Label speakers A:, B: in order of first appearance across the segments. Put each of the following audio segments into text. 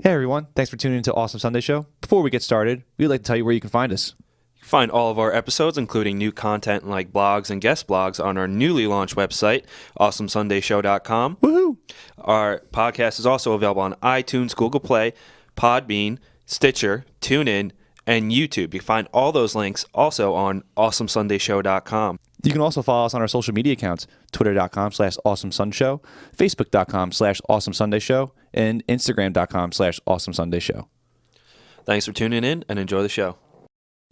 A: Hey everyone, thanks for tuning into Awesome Sunday Show. Before we get started, we'd like to tell you where you can find us.
B: You can find all of our episodes, including new content like blogs and guest blogs, on our newly launched website, awesomesundayshow.com.
A: Woohoo!
B: Our podcast is also available on iTunes, Google Play, Podbean, Stitcher, TuneIn, and YouTube. You can find all those links also on awesomesundayshow.com.
A: You can also follow us on our social media accounts, twitter.com/awesomesunshow, facebook.com/awesomesundayshow, and instagram.com/awesomesundayshow.
B: Thanks for tuning in and enjoy the show.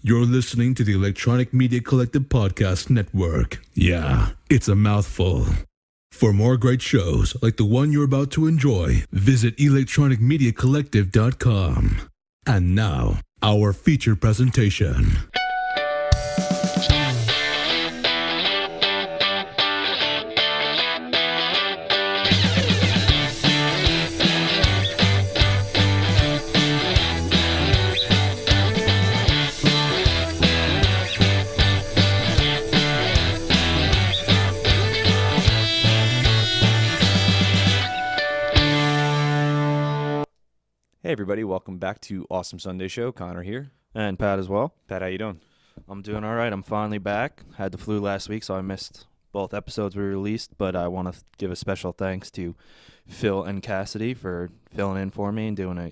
C: You're listening to the Electronic Media Collective Podcast Network. Yeah, it's a mouthful. For more great shows like the one you're about to enjoy, visit electronicmediacollective.com. And now, our feature presentation.
A: Hey everybody, welcome back to Awesome Sunday Show. Connor here.
B: And Pat as well.
A: Pat, how you doing?
B: I'm doing all right. I'm finally back. Had the flu last week, so I missed both episodes we released, but I want to give a special thanks to Phil and Cassidy for filling in for me and doing a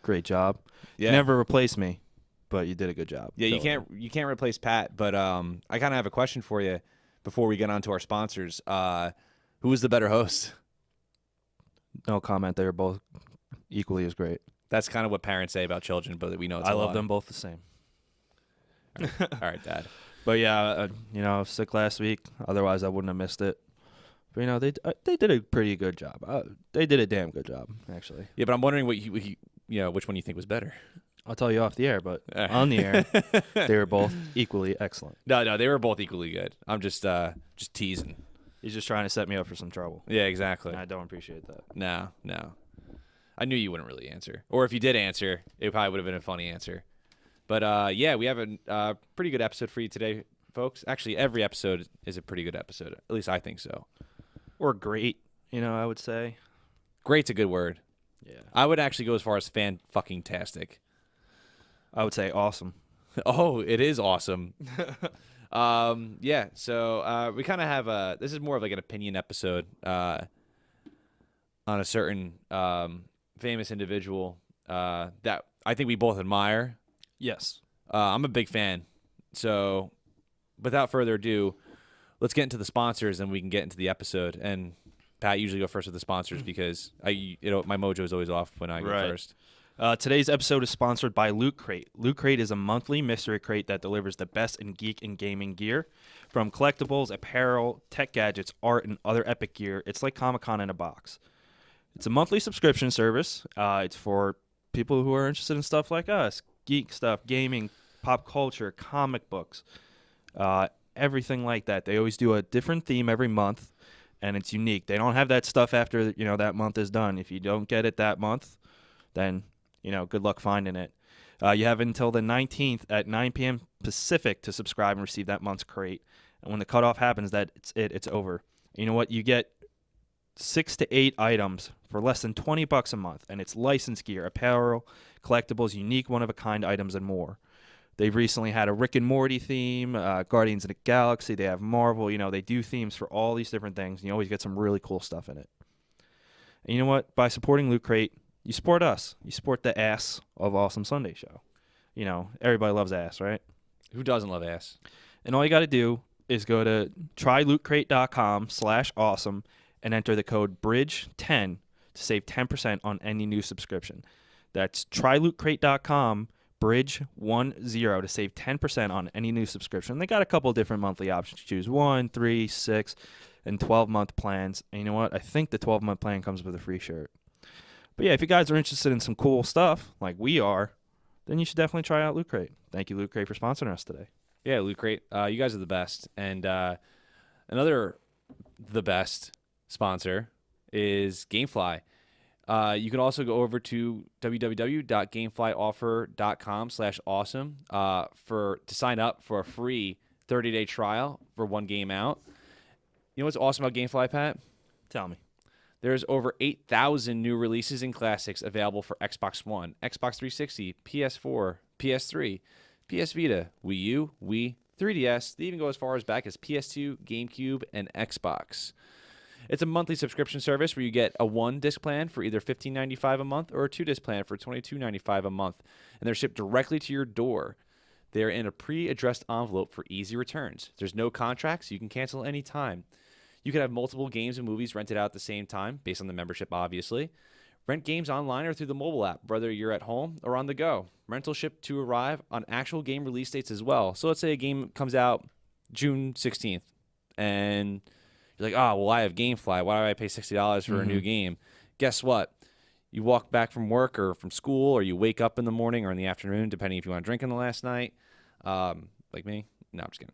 B: great job.
A: Yeah.
B: You never replaced me, but you did a good job.
A: Yeah, you can't replace Pat, but I kind of have a question for you before we get on to our sponsors. Who was the better host?
B: No comment. They were both equally as great.
A: That's kind of what parents say about children, but we know it's
B: I
A: a
B: love
A: lie.
B: them both the same.
A: All right, Dad.
B: But yeah, I was sick last week. Otherwise, I wouldn't have missed it. But they did a pretty good job. They did a damn good job, actually.
A: Yeah, but I'm wondering which one you think was better.
B: I'll tell you off the air, but on the air, they were both equally excellent.
A: No, they were both equally good. I'm just teasing.
B: He's just trying to set me up for some trouble.
A: Yeah, exactly.
B: And I don't appreciate that.
A: No. I knew you wouldn't really answer. Or if you did answer, it probably would have been a funny answer. But, yeah, we have a pretty good episode for you today, folks. Actually, every episode is a pretty good episode. At least I think so.
B: Or great, I would say.
A: Great's a good word.
B: Yeah.
A: I would actually go as far as fan-fucking-tastic.
B: I would say awesome.
A: Oh, it is awesome. Yeah, so we kind of have this is more of like an opinion episode on a certain famous individual that I think we both admire.
B: Yes.
A: I'm a big fan. So without further ado, let's get into the sponsors and we can get into the episode. And Pat, usually go first with the sponsors because my mojo is always off when I go first.
B: Today's episode is sponsored by Loot Crate. Loot Crate is a monthly mystery crate that delivers the best in geek and gaming gear. From collectibles, apparel, tech gadgets, art, and other epic gear, it's like Comic-Con in a box. It's a monthly subscription service. It's for people who are interested in stuff like us, geek stuff, gaming, pop culture, comic books, everything like that. They always do a different theme every month, and it's unique. They don't have that stuff after that month is done. If you don't get it that month, then good luck finding it. You have until the 19th at 9 p.m. Pacific to subscribe and receive that month's crate. And when the cutoff happens, it's over. You know what? You get 6 to 8 items for less than $20 a month, and it's licensed gear, apparel, collectibles, unique one-of-a-kind items, and more. They've recently had a Rick and Morty theme, Guardians of the Galaxy. They have Marvel. They do themes for all these different things, and you always get some really cool stuff in it. And you know what? By supporting Loot Crate, you support us. You support the ass of Awesome Sunday Show. Everybody loves ass, right?
A: Who doesn't love ass?
B: And all you got to do is go to trylootcrate.com/awesome and enter the code BRIDGE10 to save 10% on any new subscription. That's trylootcrate.com, BRIDGE10 to save 10% on any new subscription. They got a couple different monthly options to choose: 1, 3, 6, and 12-month plans. And you know what? I think the 12-month plan comes with a free shirt. But yeah, if you guys are interested in some cool stuff like we are, then you should definitely try out Loot Crate. Thank you, Loot Crate, for sponsoring us today.
A: Yeah, Loot Crate. You guys are the best. And the best sponsor is GameFly. You can also go over to www.gameflyoffer.com/awesome to sign up for a free 30-day trial for one game out. You know what's awesome about GameFly, Pat?
B: Tell me.
A: There's over 8,000 new releases and classics available for Xbox One, Xbox 360, PS4, PS3, PS Vita, Wii U, Wii, 3DS. They even go as far as back as PS2, GameCube, and Xbox. It's a monthly subscription service where you get a 1-disc plan for either $15.95 a month or a 2-disc plan for $22.95 a month, and they're shipped directly to your door. They're in a pre-addressed envelope for easy returns. There's no contracts. You can cancel any time. You can have multiple games and movies rented out at the same time, based on the membership, obviously. Rent games online or through the mobile app, whether you're at home or on the go. Rental ship to arrive on actual game release dates as well. So let's say a game comes out June 16th, and you're like, oh, well, I have GameFly. Why do I pay $60 for a new game? Guess what? You walk back from work or from school, or you wake up in the morning or in the afternoon, depending if you want to drink in the last night, like me. No, I'm just kidding.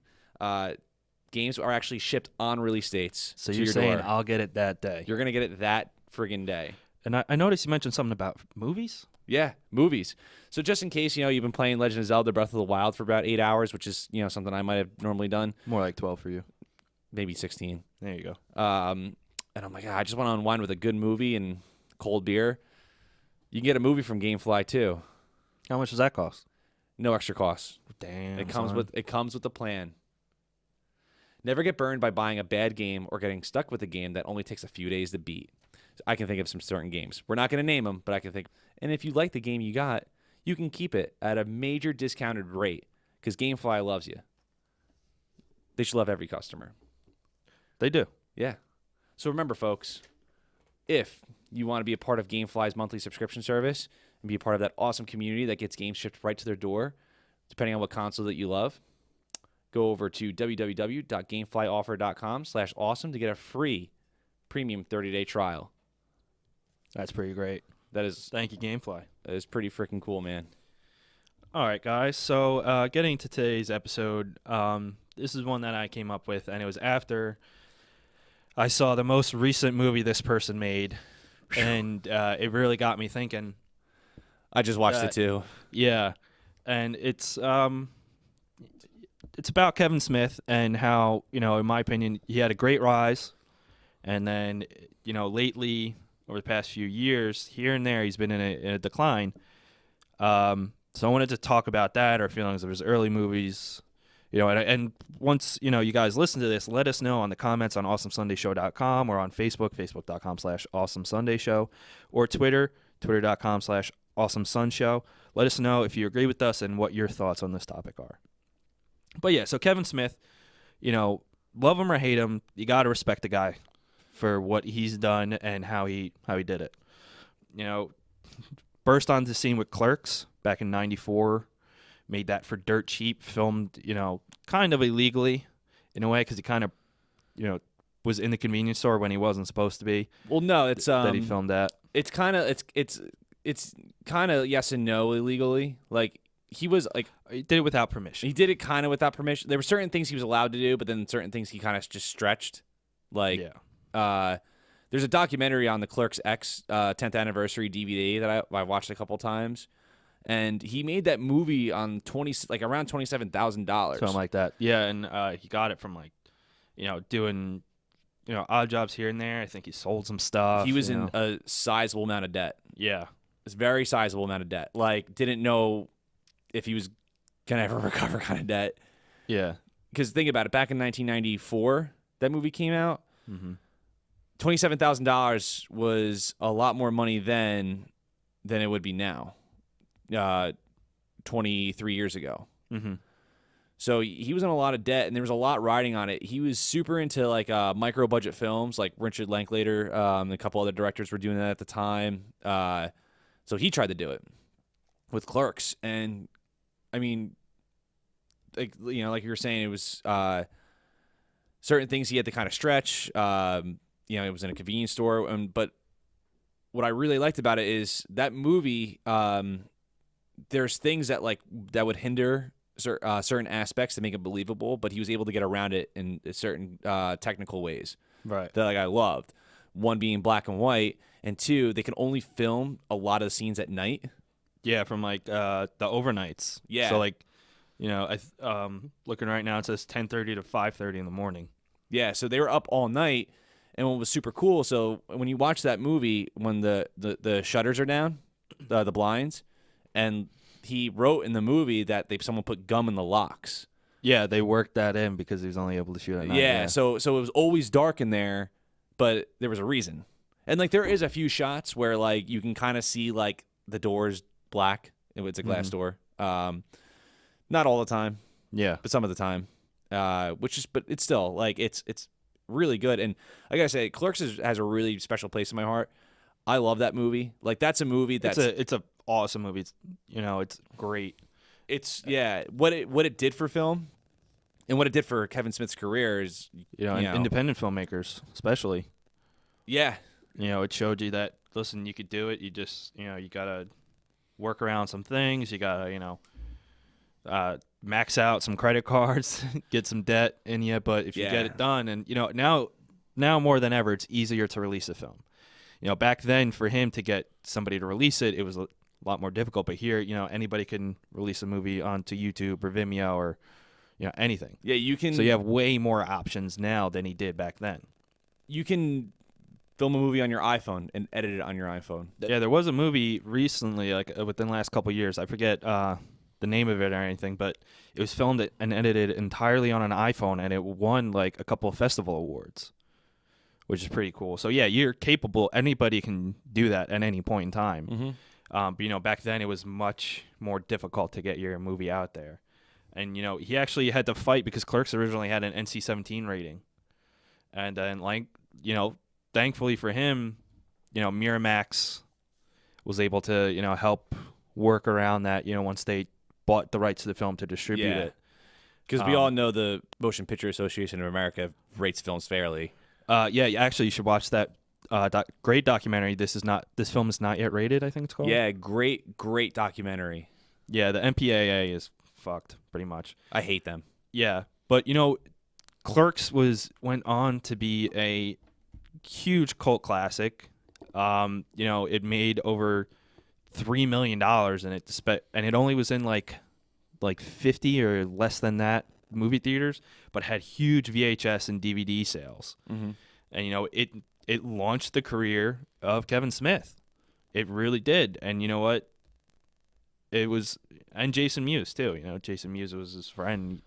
A: Games are actually shipped on release dates.
B: So
A: to
B: you're
A: your
B: saying
A: door.
B: I'll get it that day.
A: You're going to get it that friggin' day.
B: And I noticed you mentioned something about movies.
A: Yeah, movies. So just in case, you've been playing Legend of Zelda Breath of the Wild for about 8 hours, which is, something I might have normally done.
B: More like 12 for you.
A: Maybe 16.
B: There you go.
A: And I'm like, I just want to unwind with a good movie and cold beer. You can get a movie from GameFly too.
B: How much does that cost?
A: No extra cost.
B: Damn.
A: It comes with the plan. Never get burned by buying a bad game or getting stuck with a game that only takes a few days to beat. I can think of some certain games. We're not going to name them, but I can think. And if you like the game you got, you can keep it at a major discounted rate because GameFly loves you. They should love every customer.
B: They do.
A: Yeah. So remember, folks, if you want to be a part of GameFly's monthly subscription service and be a part of that awesome community that gets games shipped right to their door, depending on what console that you love, go over to www.gameflyoffer.com/awesome to get a free premium 30-day trial.
B: That's pretty great. Thank you, GameFly.
A: That is pretty freaking cool, man.
B: All right, guys. So getting to today's episode, this is one that I came up with, and it was after I saw the most recent movie this person made, and it really got me thinking.
A: I just watched it too.
B: Yeah, and it's about Kevin Smith and how, in my opinion, he had a great rise, and then, lately, over the past few years, here and there, he's been in a decline. So I wanted to talk about that, our feelings of his early movies, and once, you guys listen to this, let us know on the comments on awesomesundayshow.com or on Facebook, facebook.com/awesomesundayshow, or Twitter, twitter.com/awesomesunshow. Let us know if you agree with us and what your thoughts on this topic are. But yeah, so Kevin Smith, love him or hate him, you got to respect the guy for what he's done and how he did it. Burst onto the scene with Clerks back in '94, made that for dirt cheap, filmed, kind of illegally in a way because he kind of, was in the convenience store when he wasn't supposed to be.
A: Well, no, it's
B: that he filmed that.
A: It's kind of yes and no illegally. Like he was like
B: He did it without permission.
A: he did it kind of without permission. There were certain things he was allowed to do, but then certain things he kind of just stretched. Like
B: Yeah.
A: there's a documentary on the Clerks X 10th anniversary DVD that I watched a couple times, and he made that movie on around $27,000.
B: Something like that. Yeah, and he got it from doing odd jobs here and there. I think he sold some stuff.
A: He was in a sizable amount of debt.
B: Yeah.
A: It's a very sizable amount of debt. Like didn't know if he was gonna ever recover kind of debt.
B: Yeah.
A: Because think about it, back in 1994, that movie came out.
B: Mm-hmm.
A: $27,000 was a lot more money then than it would be now. 23 years ago.
B: Mm-hmm.
A: So he was in a lot of debt, and there was a lot riding on it. He was super into micro budget films, like Richard Linklater. And a couple other directors were doing that at the time. So he tried to do it with Clerks, and I mean, like you were saying, it was certain things he had to kind of stretch. It was in a convenience store, but what I really liked about it is that movie. There's things that would hinder certain aspects to make it believable, but he was able to get around it in certain technical ways
B: Right.
A: that I loved. One being black and white, and two, they can only film a lot of the scenes at night.
B: Yeah, from the overnights.
A: Yeah.
B: So looking right now, it says 10:30 to 5:30 in the morning.
A: Yeah, so they were up all night, And what was super cool, so when you watch that movie, when the shutters are down, the blinds, and he wrote in the movie that someone put gum in the locks.
B: Yeah, they worked that in because he was only able to shoot at night.
A: Yeah, so it was always dark in there, but there was a reason. And like there is a few shots where like you can kind of see like the doors black. It's a glass door. Not all the time,
B: Yeah.
A: but some of the time. But it's still like it's really good. And I gotta say, Clerks has a really special place in my heart. I love that movie. Like that's a movie that's
B: it's a awesome movie. It's, it's great.
A: It's what it did for film, and what it did for Kevin Smith's career is
B: Independent filmmakers especially.
A: Yeah,
B: it showed you that listen, you could do it. You just you gotta work around some things. You gotta max out some credit cards, get some debt in you. But if you get it done, and now more than ever, it's easier to release a film. Back then for him to get somebody to release it, it was a lot more difficult. But here, anybody can release a movie onto YouTube or Vimeo or anything.
A: Yeah, you can.
B: So you have way more options now than he did back then.
A: You can film a movie on your iPhone and edit it on your iPhone.
B: Yeah, there was a movie recently, like within the last couple of years. I forget the name of it or anything, but it was filmed and edited entirely on an iPhone, and it won like a couple of festival awards, which is pretty cool. So yeah, you're capable. Anybody can do that at any point in time.
A: Mm-hmm.
B: But back then it was much more difficult to get your movie out there, and he actually had to fight because Clerks originally had an NC-17 rating, and then thankfully for him, Miramax was able to help work around that. Once they bought the rights to the film to distribute it.
A: Because we all know the Motion Picture Association of America rates films fairly.
B: Actually, you should watch that great documentary. This film is not yet rated, I think it's called.
A: Yeah, great documentary.
B: Yeah, the MPAA is fucked pretty much.
A: I hate them.
B: Yeah, but Clerks went on to be a huge cult classic. It made over $3 million and it only was in like 50 or less than that movie theaters, but had huge VHS and DVD sales.
A: Mm-hmm.
B: And it launched the career of Kevin Smith. It really did. And you know what? It was, and Jason Mewes too. Jason Mewes was his friend.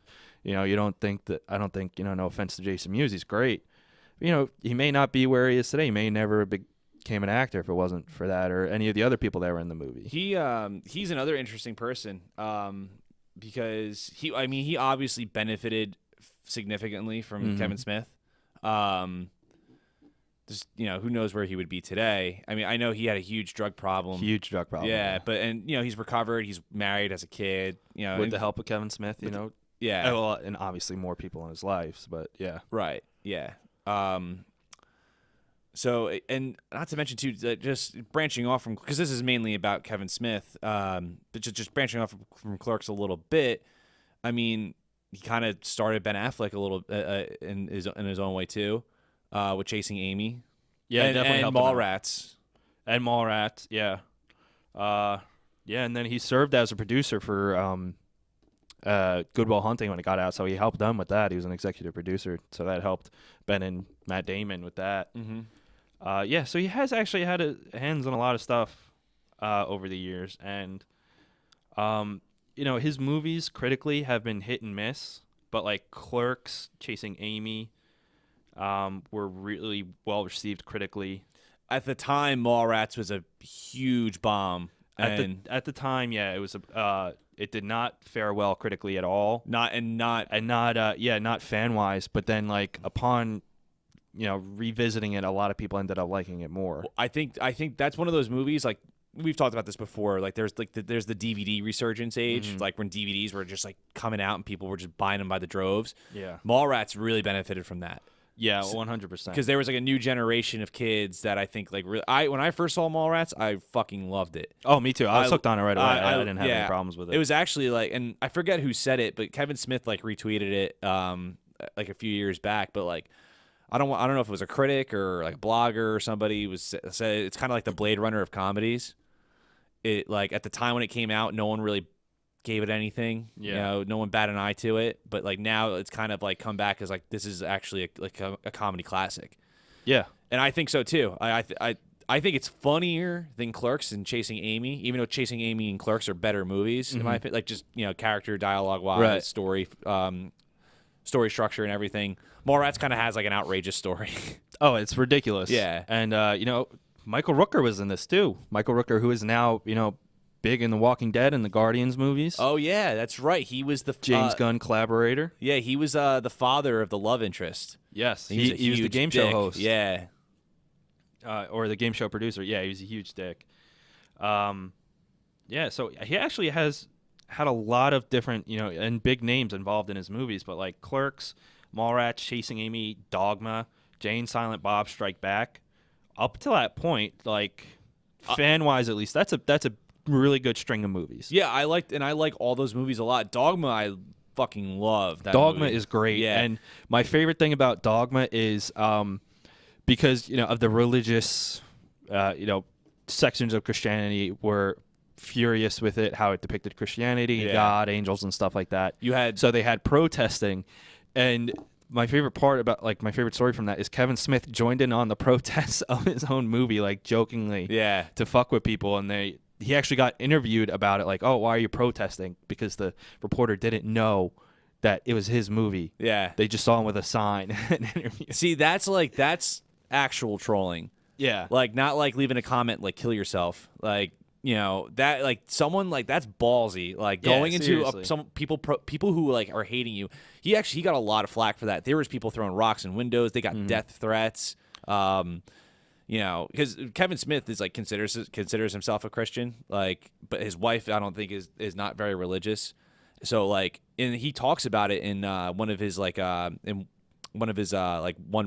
B: I don't think, no offense to Jason Mewes, he's great. He may not be where he is today. He may never became an actor if it wasn't for that or any of the other people that were in the movie.
A: He's another interesting person because he obviously benefited significantly from Kevin Smith. Just who knows where he would be today. I mean, I know he had a huge drug problem. Yeah, but he's recovered. He's married, has a kid.
B: With the help of Kevin Smith,
A: Yeah.
B: Well, and obviously more people in his life, but yeah.
A: Right. Yeah. So, and not to mention too, just branching off from, because this is mainly about Kevin Smith, but just branching off from Clerks a little bit. I mean, he kind of started Ben Affleck a little in his own way too, with Chasing Amy.
B: Yeah,
A: and,
B: definitely.
A: And Mallrats.
B: And Mallrats, yeah. And then he served as a producer for Good Will Hunting when it got out, so he helped them with that. He was an executive producer, so that helped Ben and Matt Damon with that.
A: Mm-hmm.
B: So he has actually had hands on a lot of stuff over the years, and his movies critically have been hit and miss, but like Clerks, Chasing Amy, were really well received critically.
A: At the time, Mallrats was a huge bomb.
B: At the time, yeah, it was it did not fare well critically at all. Not fan wise, but then like upon revisiting it, a lot of people ended up liking it more.
A: I think that's one of those movies, like we've talked about this before, like there's the DVD resurgence age, like when DVDs were just like coming out and people were just buying them by the droves.
B: Yeah.
A: Mallrats really benefited from that.
B: Yeah, 100%.
A: Because there was like a new generation of kids that I think like really, when I first saw Mallrats, I fucking loved it.
B: Oh, me too. I was hooked on it right away. I didn't have any problems with it.
A: It was actually like, and I forget who said it, but Kevin Smith like retweeted it like a few years back, but like I don't know if it was a critic or like a blogger or somebody said it's kind of like the Blade Runner of comedies. It like at the time when it came out, no one really gave it anything.
B: Yeah.
A: No one bat an eye to it. But like now it's kind of like come back as like this is actually a comedy classic.
B: Yeah.
A: And I think so too. I think it's funnier than Clerks and Chasing Amy, even though Chasing Amy and Clerks are better movies in my opinion. Like just character dialogue wise,
B: Right.
A: story structure and everything. Mallrats kind of has like an outrageous story.
B: Oh, it's ridiculous.
A: Yeah.
B: And Michael Rooker was in this too. Michael Rooker, who is now big in The Walking Dead and the Guardians movies.
A: Oh yeah, that's right. He was the
B: James Gunn collaborator.
A: Yeah, he was the father of the love interest.
B: Yes,
A: He
B: he was the game show host.
A: Yeah.
B: Or the game show producer. Yeah, he was a huge dick. Yeah, so he actually has had a lot of different, and big names involved in his movies, but like Clerks, Mallrats, Chasing Amy, Dogma, Jane, Silent Bob Strike Back. Up to that point, like fan-wise at least, that's a really good string of movies.
A: Yeah, I like all those movies a lot. Dogma, I fucking love. That
B: Dogma
A: movie.
B: is great.
A: Yeah.
B: And my favorite thing about Dogma is because of the religious sections of Christianity were furious with it, how it depicted Christianity, God, angels, and stuff like that. So they had protesting, and my favorite part about my favorite story from that is Kevin Smith joined in on the protests of his own movie, like jokingly, to fuck with people, and he actually got interviewed about it, like, oh, why are you protesting? Because the reporter didn't know that it was his movie.
A: Yeah,
B: they just saw him with a sign. And interview.
A: See, that's actual trolling.
B: Yeah,
A: like not like leaving a comment like kill yourself, like that, like someone like that's ballsy, like going into some people who like are hating you. He got a lot of flack for that. There was people throwing rocks in windows. They got death threats. Because Kevin Smith is like considers himself a Christian, like, but his wife I don't think is not very religious. So like, and he talks about it in one of his like one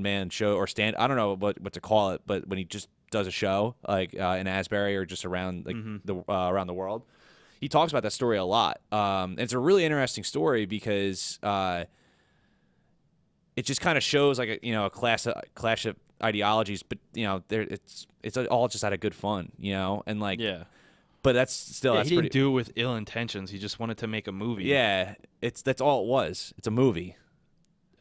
A: man show or stand. I don't know what to call it, but when he just does a show like in Asbury or just around like around the world, he talks about that story a lot. And it's a really interesting story because it just kind of shows like a clash of ideologies, but it's all just out of good fun, and like But that's still
B: he didn't do it with ill intentions. He just wanted to make a movie.
A: Yeah, that's all it was. It's a movie.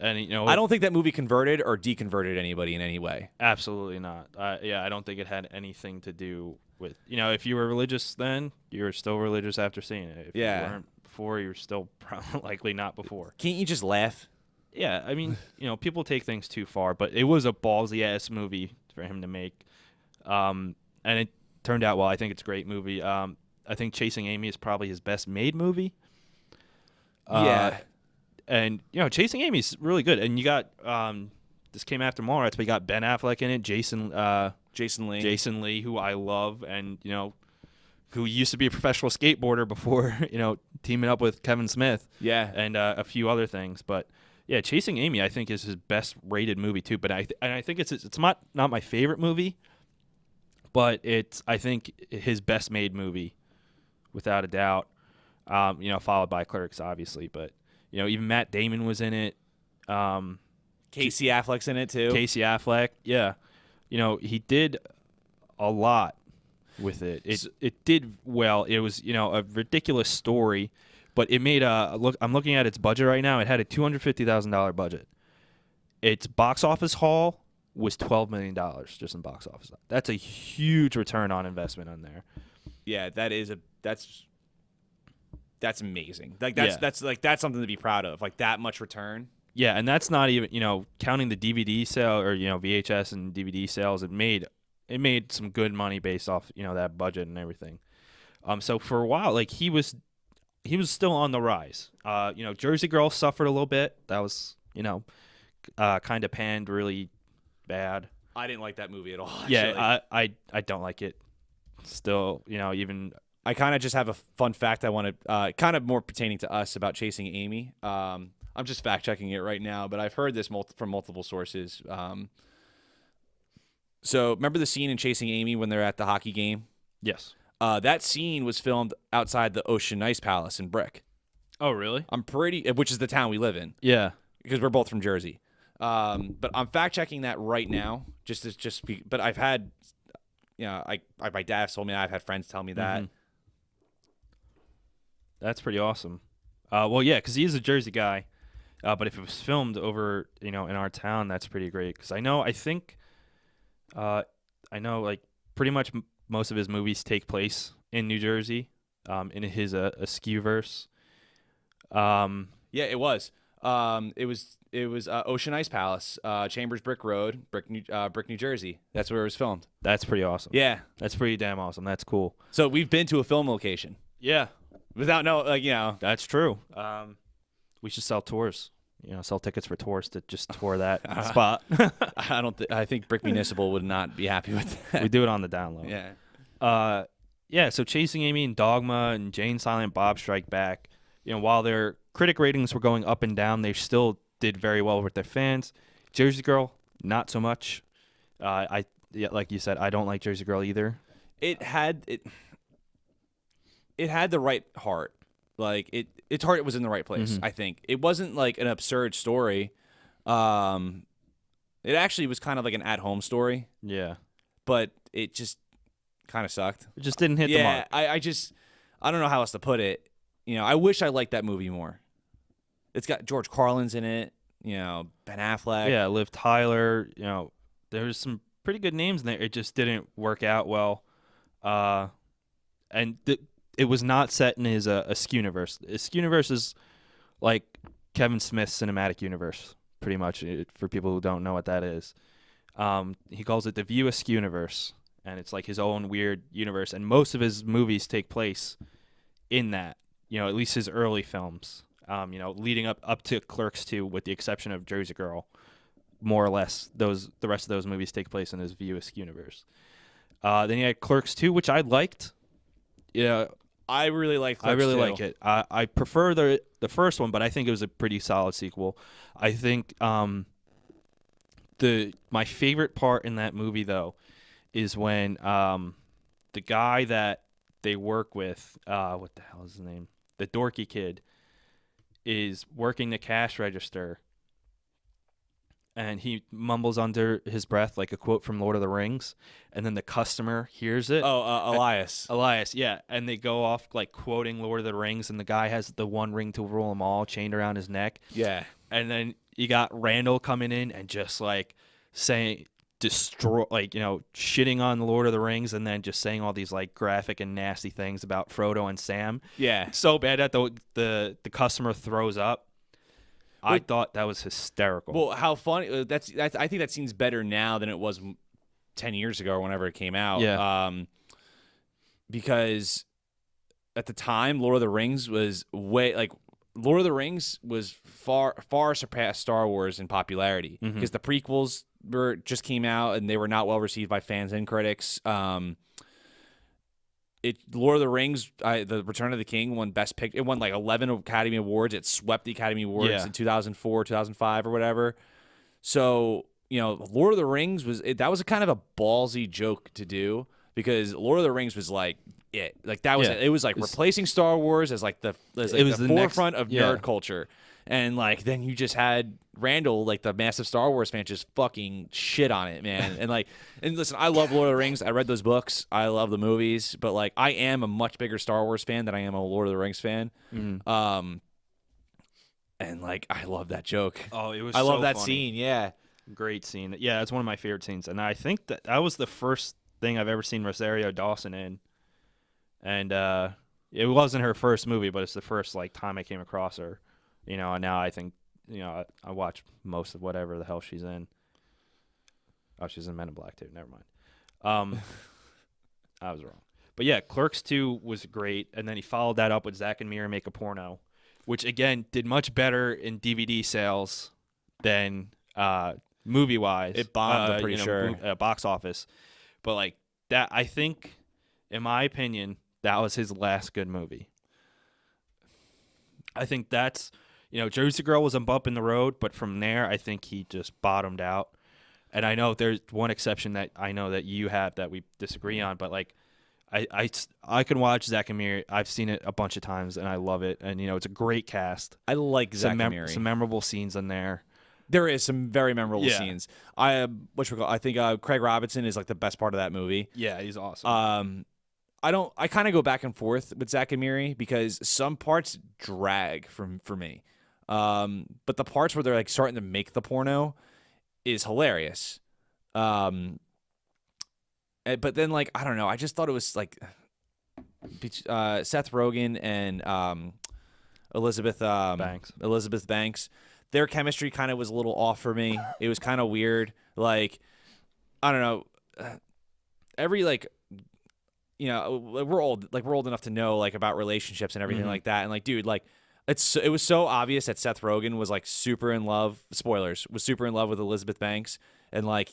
B: And
A: I don't think that movie converted or deconverted anybody in any way.
B: Absolutely not. I don't think it had anything to do with if you were religious then, you were still religious after seeing it. If you weren't before, you're still probably likely not before.
A: Can't you just laugh?
B: Yeah, I mean, people take things too far, but it was a ballsy ass movie for him to make, and it turned out well. I think it's a great movie. I think Chasing Amy is probably his best made movie. And Chasing Amy is really good. And you got this came after Mallrats, but you got Ben Affleck in it, Jason Lee, who I love, and who used to be a professional skateboarder before teaming up with Kevin Smith.
A: Yeah,
B: and a few other things, but yeah, Chasing Amy I think is his best rated movie too. But I think it's not my favorite movie, but it's I think his best made movie, without a doubt. Followed by Clerks, obviously, but. Even Matt Damon was in it.
A: Casey Affleck's in it too.
B: Casey Affleck, yeah. He did a lot with it. It did well. It was a ridiculous story, but it made look. I'm looking at its budget right now. It had a $250,000 budget. Its box office haul was $12 million just in box office. That's a huge return on investment on there.
A: Yeah, that's amazing. Like that's something to be proud of. Like that much return.
B: Yeah, and that's not even counting the DVD sale or VHS and DVD sales. It made some good money based off that budget and everything. So for a while, like he was still on the rise. Jersey Girl suffered a little bit. That was kind of panned really bad.
A: I didn't like that movie at all. Actually.
B: Yeah, I don't like it. Still, even.
A: I kind of just have a fun fact I want to, kind of more pertaining to us about Chasing Amy. I'm just fact checking it right now, but I've heard this from multiple sources. So remember the scene in Chasing Amy when they're at the hockey game?
B: Yes.
A: That scene was filmed outside the Ocean Ice Palace in Brick.
B: Oh, really?
A: Which is the town we live in.
B: Yeah.
A: Because we're both from Jersey. But I'm fact checking that right now. But I've had, my dad told me, I've had friends tell me that.
B: Mm-hmm. That's pretty awesome. Well, yeah, because he is a Jersey guy. But if it was filmed over, in our town, that's pretty great. Because I think I know like pretty much most of his movies take place in New Jersey, in his Askewverse.
A: Yeah, it was. It was Ocean Ice Palace, Chambers Brick Road, Brick, New Jersey. That's where it was filmed.
B: That's pretty awesome.
A: Yeah.
B: That's pretty damn awesome. That's cool.
A: So we've been to a film location
B: Yeah,
A: without
B: that's true. We should sell tours. Sell tickets for tours to just tour that spot.
A: I think Brick Municipal would not be happy with that.
B: We do it on the download.
A: Yeah.
B: Yeah. So Chasing Amy and Dogma and Jane Silent Bob Strike Back. While their critic ratings were going up and down, they still did very well with their fans. Jersey Girl, not so much. Like you said, I don't like Jersey Girl either.
A: It had the right heart. Like its heart was in the right place. I think it wasn't like an absurd story. It actually was kind of like an at-home story,
B: Yeah.
A: but it just kind of sucked.
B: It just didn't hit the mark.
A: I don't know how else to put it. I wish I liked that movie more. It's got George Carlin's in it. Ben Affleck.
B: Yeah, Liv Tyler. There's some pretty good names in there. It just didn't work out well. And it was not set in his Askewniverse. Askewniverse is like Kevin Smith's cinematic universe, pretty much, for people who don't know what that is. He calls it the View Askewniverse, and it's like his own weird universe. And most of his movies take place in that, at least his early films, leading up to Clerks 2, with the exception of Jersey Girl. More or less, the rest of those movies take place in his View Askewniverse. Then you had Clerks 2, which I liked. Yeah,
A: I really like Clerks
B: I really
A: 2.
B: like it. I prefer the first one, but I think it was a pretty solid sequel. I think my favorite part in that movie, though, is when the guy that they work with, what the hell is his name? The dorky kid, is working the cash register, and he mumbles under his breath like a quote from Lord of the Rings, and then the customer hears it.
A: Oh, Elias.
B: Elias, yeah, and they go off like quoting Lord of the Rings, and the guy has the one ring to rule them all chained around his neck.
A: Yeah.
B: And then you got Randall coming in and just like saying destroy, like, shitting on the Lord of the Rings, and then just saying all these like graphic and nasty things about Frodo and Sam.
A: Yeah.
B: So bad that the customer throws up. I thought that was hysterical.
A: Well, how funny that's I think that scene's better now than it was 10 years ago or whenever it came out.
B: Yeah.
A: Because at the time, Lord of the Rings was Lord of the Rings was far surpassed Star Wars in popularity, because the prequels just came out and they were not well received by fans and critics. Lord of the Rings, the Return of the King won Best Picture. It won like 11 Academy Awards. It swept the Academy Awards in 2004, 2005, or whatever. So, Lord of the Rings that was a kind of a ballsy joke to do, because Lord of the Rings was like it. Like that was it was like replacing Star Wars as like the forefront of nerd culture. And like then you just had Randall, like the massive Star Wars fan, just fucking shit on it, man. and listen, I love Lord of the Rings. I read those books. I love the movies, but like I am a much bigger Star Wars fan than I am a Lord of the Rings fan. And like I love that joke.
B: Oh, it was.
A: I love that
B: funny.
A: scene. Yeah,
B: Great scene. Yeah, it's one of my favorite scenes, and I think that was the first thing I've ever seen Rosario Dawson in. And it wasn't her first movie, but it's the first like time I came across her. And now I think, I watch most of whatever the hell she's in. Oh, she's in Men in Black too. Never mind. I was wrong. But yeah, Clerks 2 was great, and then he followed that up with Zack and Miri Make a Porno, which again did much better in DVD sales than movie-wise.
A: It bombed, I'm pretty sure.
B: Box office. But like that, I think, in my opinion, that was his last good movie. I think that's, Jersey Girl was a bump in the road, but from there, I think he just bottomed out. And I know there's one exception that I know that you have that we disagree on, but like, I can watch Zack and Miri. I've seen it a bunch of times, and I love it. And, it's a great cast.
A: I like Zack and Miri.
B: Some memorable scenes in there.
A: There is some very memorable scenes. I think Craig Robinson is like the best part of that movie.
B: Yeah, he's awesome.
A: I kind of go back and forth with Zack and Miri, because some parts drag for me. But the parts where they're like starting to make the porno is hilarious. But then like I don't know, I just thought it was like Seth Rogen and Elizabeth Banks, their chemistry kind of was a little off for me. It was kind of weird. Like I don't know, every like we're old enough to know like about relationships and everything like that. And like dude, like it was so obvious that Seth Rogen was like super in love. Spoilers, was super in love with Elizabeth Banks, and like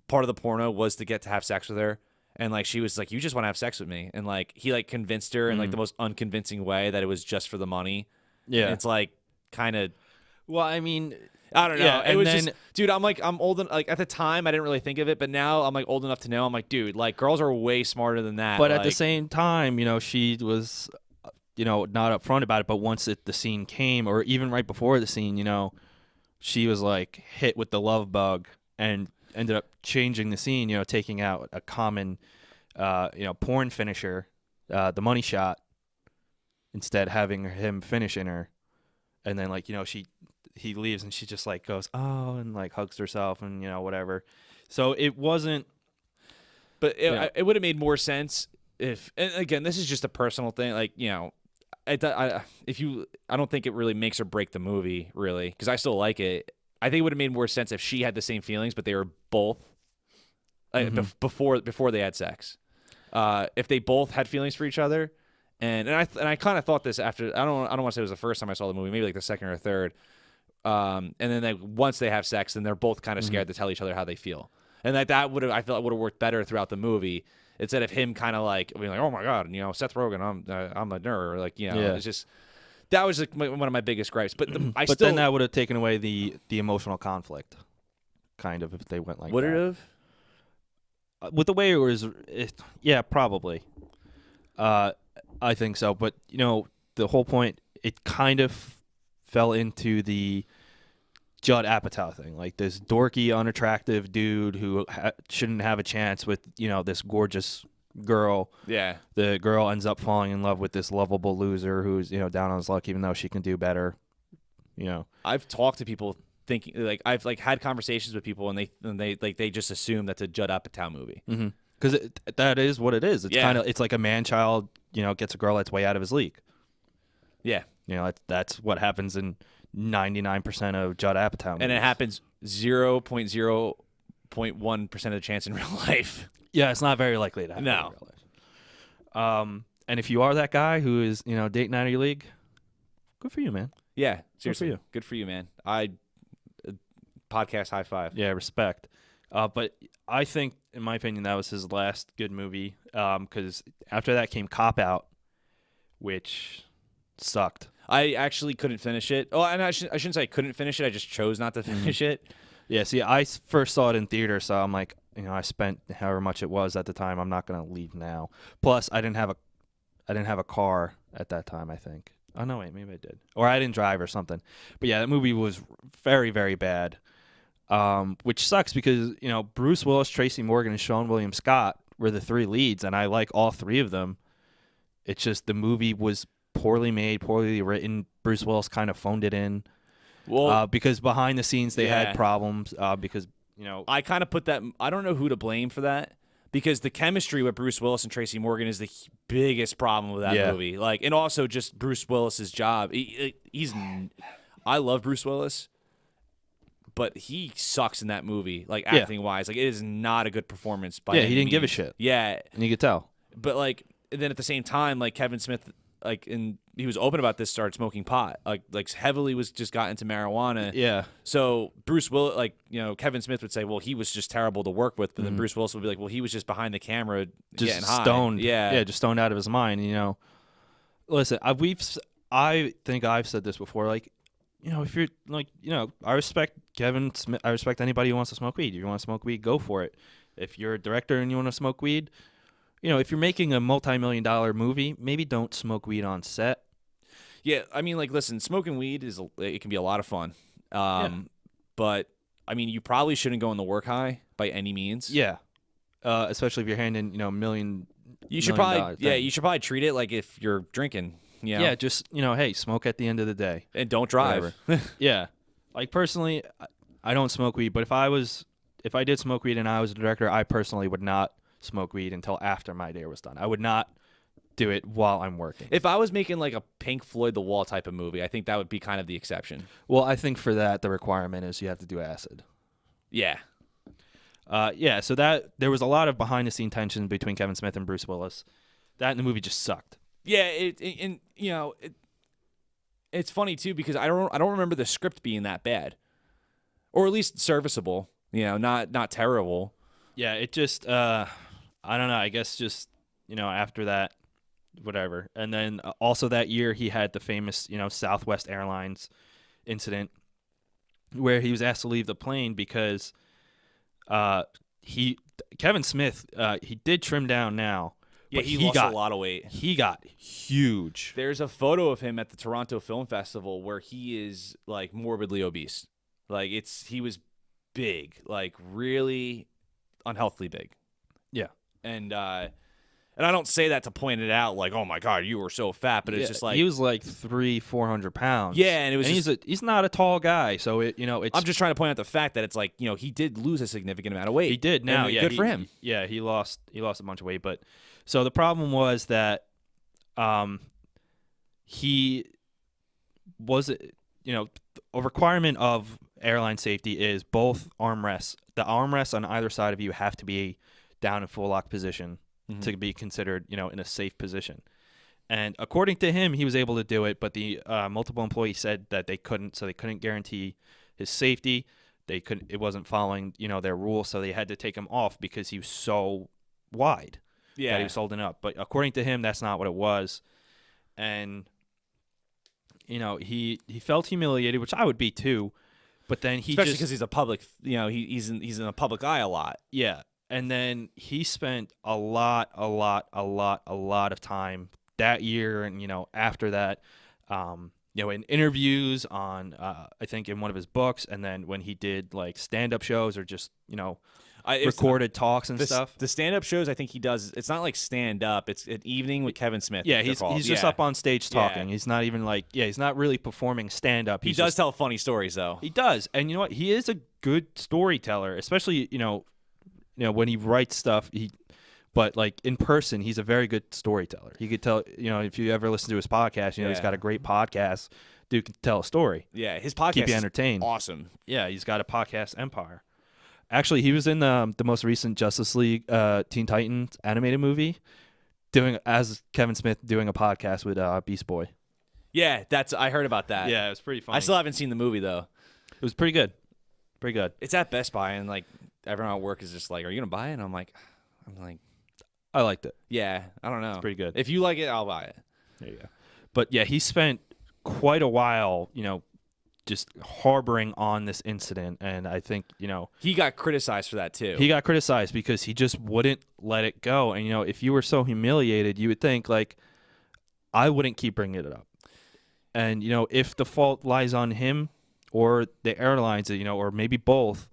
A: part of the porno was to get to have sex with her. And like she was like, you just want to have sex with me, and like he like convinced her in like the most unconvincing way that it was just for the money.
B: Yeah,
A: and it's like kind of.
B: Well, I mean,
A: I don't know.
B: Yeah,
A: it was just, dude. I'm old. Like at the time, I didn't really think of it, but now I'm like old enough to know. I'm like, dude, like girls are way smarter than that.
B: But
A: like,
B: at the same time, she was, not upfront about it. But once the scene came, or even right before the scene, she was like hit with the love bug and ended up changing the scene. Taking out a common, porn finisher, the money shot, instead having him finishing her, and then like he leaves and she just like goes oh and like hugs herself and whatever. So it wasn't.
A: But it would have made more sense if. And again, this is just a personal thing. Like I don't think it really makes or break the movie really, because I still like it. I think it would have made more sense if she had the same feelings, but they were both before they had sex. If they both had feelings for each other, and I kind of thought this after. I don't want to say it was the first time I saw the movie, maybe like the second or third. And then once they have sex, then they're both kind of scared to tell each other how they feel, and that would have I felt would have worked better throughout the movie instead of him kind of like being like, oh my god, Seth Rogen, I'm a nerd, like it's just. That was like one of my biggest gripes, but
B: then that would have taken away the emotional conflict, kind of, if they went like
A: would
B: that.
A: Would it
B: have? With the way it was, yeah, probably. I think so, but the whole point, it kind of fell into the Judd Apatow thing, like this dorky, unattractive dude who shouldn't have a chance with this gorgeous girl.
A: Yeah.
B: The girl ends up falling in love with this lovable loser who's down on his luck, even though she can do better.
A: I've talked to people thinking like I've like had conversations with people and they just assume that's a Judd Apatow movie.
B: Because that is what it is. It's kind of it's like a man child gets a girl that's way out of his league.
A: Yeah.
B: That's what happens in 99% of Judd Apatow movies.
A: And it happens 0.0.1% of the chance in real life.
B: Yeah, it's not very likely to happen in real life. And if you are that guy who is, dating out of your league, good for you, man.
A: Yeah, seriously. Good for you, man. Podcast high five.
B: Yeah, respect. But I think, in my opinion, that was his last good movie. Because after that came Cop Out, which sucked.
A: I actually couldn't finish it. Oh, and I shouldn't say I couldn't finish it. I just chose not to finish it.
B: Yeah, see, I first saw it in theater, so I'm like, I spent however much it was at the time. I'm not gonna leave now. Plus, I didn't have a car at that time, I think. Oh no, wait, maybe I did, or I didn't drive or something. But yeah, that movie was very, very bad. Which sucks because Bruce Willis, Tracy Morgan, and Seann William Scott were the three leads, and I like all three of them. It's just the movie was poorly made, poorly written. Bruce Willis kind of phoned it in. Well, because behind the scenes they had problems. Because
A: I kind of put that. I don't know who to blame for that, because the chemistry with Bruce Willis and Tracy Morgan is the biggest problem with that movie. Like, and also just Bruce Willis's job. I love Bruce Willis, but he sucks in that movie. Like acting wise, like it is not a good performance. By any
B: he didn't give a
A: means.
B: shit.
A: Yeah,
B: and you could tell.
A: But like, and then at the same time, like Kevin Smith. Like, and he was open about this, started smoking pot. Like heavily was just got into marijuana.
B: Yeah.
A: So Bruce Willis, Kevin Smith would say, well, he was just terrible to work with. But then Bruce Willis would be like, well, he was just behind the camera,
B: just
A: getting high.
B: Stoned.
A: Yeah,
B: just stoned out of his mind. Listen, I think I've said this before. Like, if you're like, I respect Kevin Smith. I respect anybody who wants to smoke weed. If you want to smoke weed, go for it. If you're a director and you want to smoke weed. If you're making a multi-million-dollar movie, maybe don't smoke weed on set.
A: Yeah, I mean, like, listen, smoking weed it can be a lot of fun. But I mean, you probably shouldn't go in the work high by any means.
B: Yeah, especially if you're handing million.
A: You should probably you should probably treat it like if you're drinking.
B: Yeah, just hey, smoke at the end of the day
A: and don't drive.
B: Yeah, like personally, I don't smoke weed, but if I did smoke weed and I was a director, I personally would not smoke weed until after my day was done. I would not do it while I'm working.
A: If I was making like a Pink Floyd The Wall type of movie, I think that would be kind of the exception.
B: Well, I think for that, the requirement is you have to do acid.
A: Yeah.
B: So that there was a lot of behind-the-scene tension between Kevin Smith and Bruce Willis. That in the movie just sucked.
A: Yeah, it's funny too because I don't remember the script being that bad, or at least serviceable. Not terrible.
B: Yeah, it just I don't know. I guess just after that, whatever. And then also that year he had the famous Southwest Airlines incident where he was asked to leave the plane because Kevin Smith he did trim down now.
A: Yeah,
B: But
A: he lost a lot of weight.
B: He got huge.
A: There's a photo of him at the Toronto Film Festival where he is like morbidly obese. Like he was big, like really unhealthily big.
B: Yeah.
A: And I don't say that to point it out like, oh my God, you were so fat, but it's just like
B: he was like 300-400 pounds.
A: Yeah, and it was
B: he's not a tall guy, so it's
A: I'm just trying to point out the fact that it's like, he did lose a significant amount of weight.
B: He did now.
A: And
B: Yeah,
A: good for him.
B: Yeah, he lost a bunch of weight, but so the problem was that he was a requirement of airline safety is both armrests. The armrests on either side of you have to be down in full lock position to be considered, in a safe position. And according to him, he was able to do it, but the multiple employees said that they couldn't, so they couldn't guarantee his safety. It wasn't following, their rules, so they had to take him off because he was so wide that he was holding up. But according to him, that's not what it was. And he felt humiliated, which I would be too. But then
A: especially because he's a public, he's in the public eye a lot.
B: Yeah. And then he spent a lot of time that year and, after that, in interviews on, I think in one of his books. And then when he did like stand-up shows or just, recorded talks and stuff.
A: The stand-up shows I think he does, it's not like stand-up. It's an evening with Kevin Smith.
B: Yeah, he's just up on stage talking. Yeah. He's not even he's not really performing stand-up.
A: He does tell funny stories, though.
B: He does. And you know what? He is a good storyteller, especially, when he writes stuff, but like in person, he's a very good storyteller. He could tell, if you ever listen to his podcast, he's got a great podcast. Dude can tell a story.
A: Yeah, his podcast
B: keep you entertained.
A: Is awesome.
B: Yeah, he's got a podcast empire. Actually, he was in the most recent Justice League Teen Titans animated movie, as Kevin Smith doing a podcast with Beast Boy.
A: Yeah, I heard about that.
B: Yeah, it was pretty funny.
A: I still haven't seen the movie though.
B: It was pretty good. Pretty good.
A: It's at Best Buy, and like everyone at work is just like, "Are you gonna buy it?" And I'm like,
B: I liked it.
A: Yeah, I don't know.
B: It's pretty good.
A: If you like it, I'll buy it.
B: There you go. But yeah, he spent quite a while, just harboring on this incident, and I think
A: he got criticized for that too.
B: He got criticized because he just wouldn't let it go. And if you were so humiliated, you would think like, I wouldn't keep bringing it up. And if the fault lies on him or the airlines, or maybe both,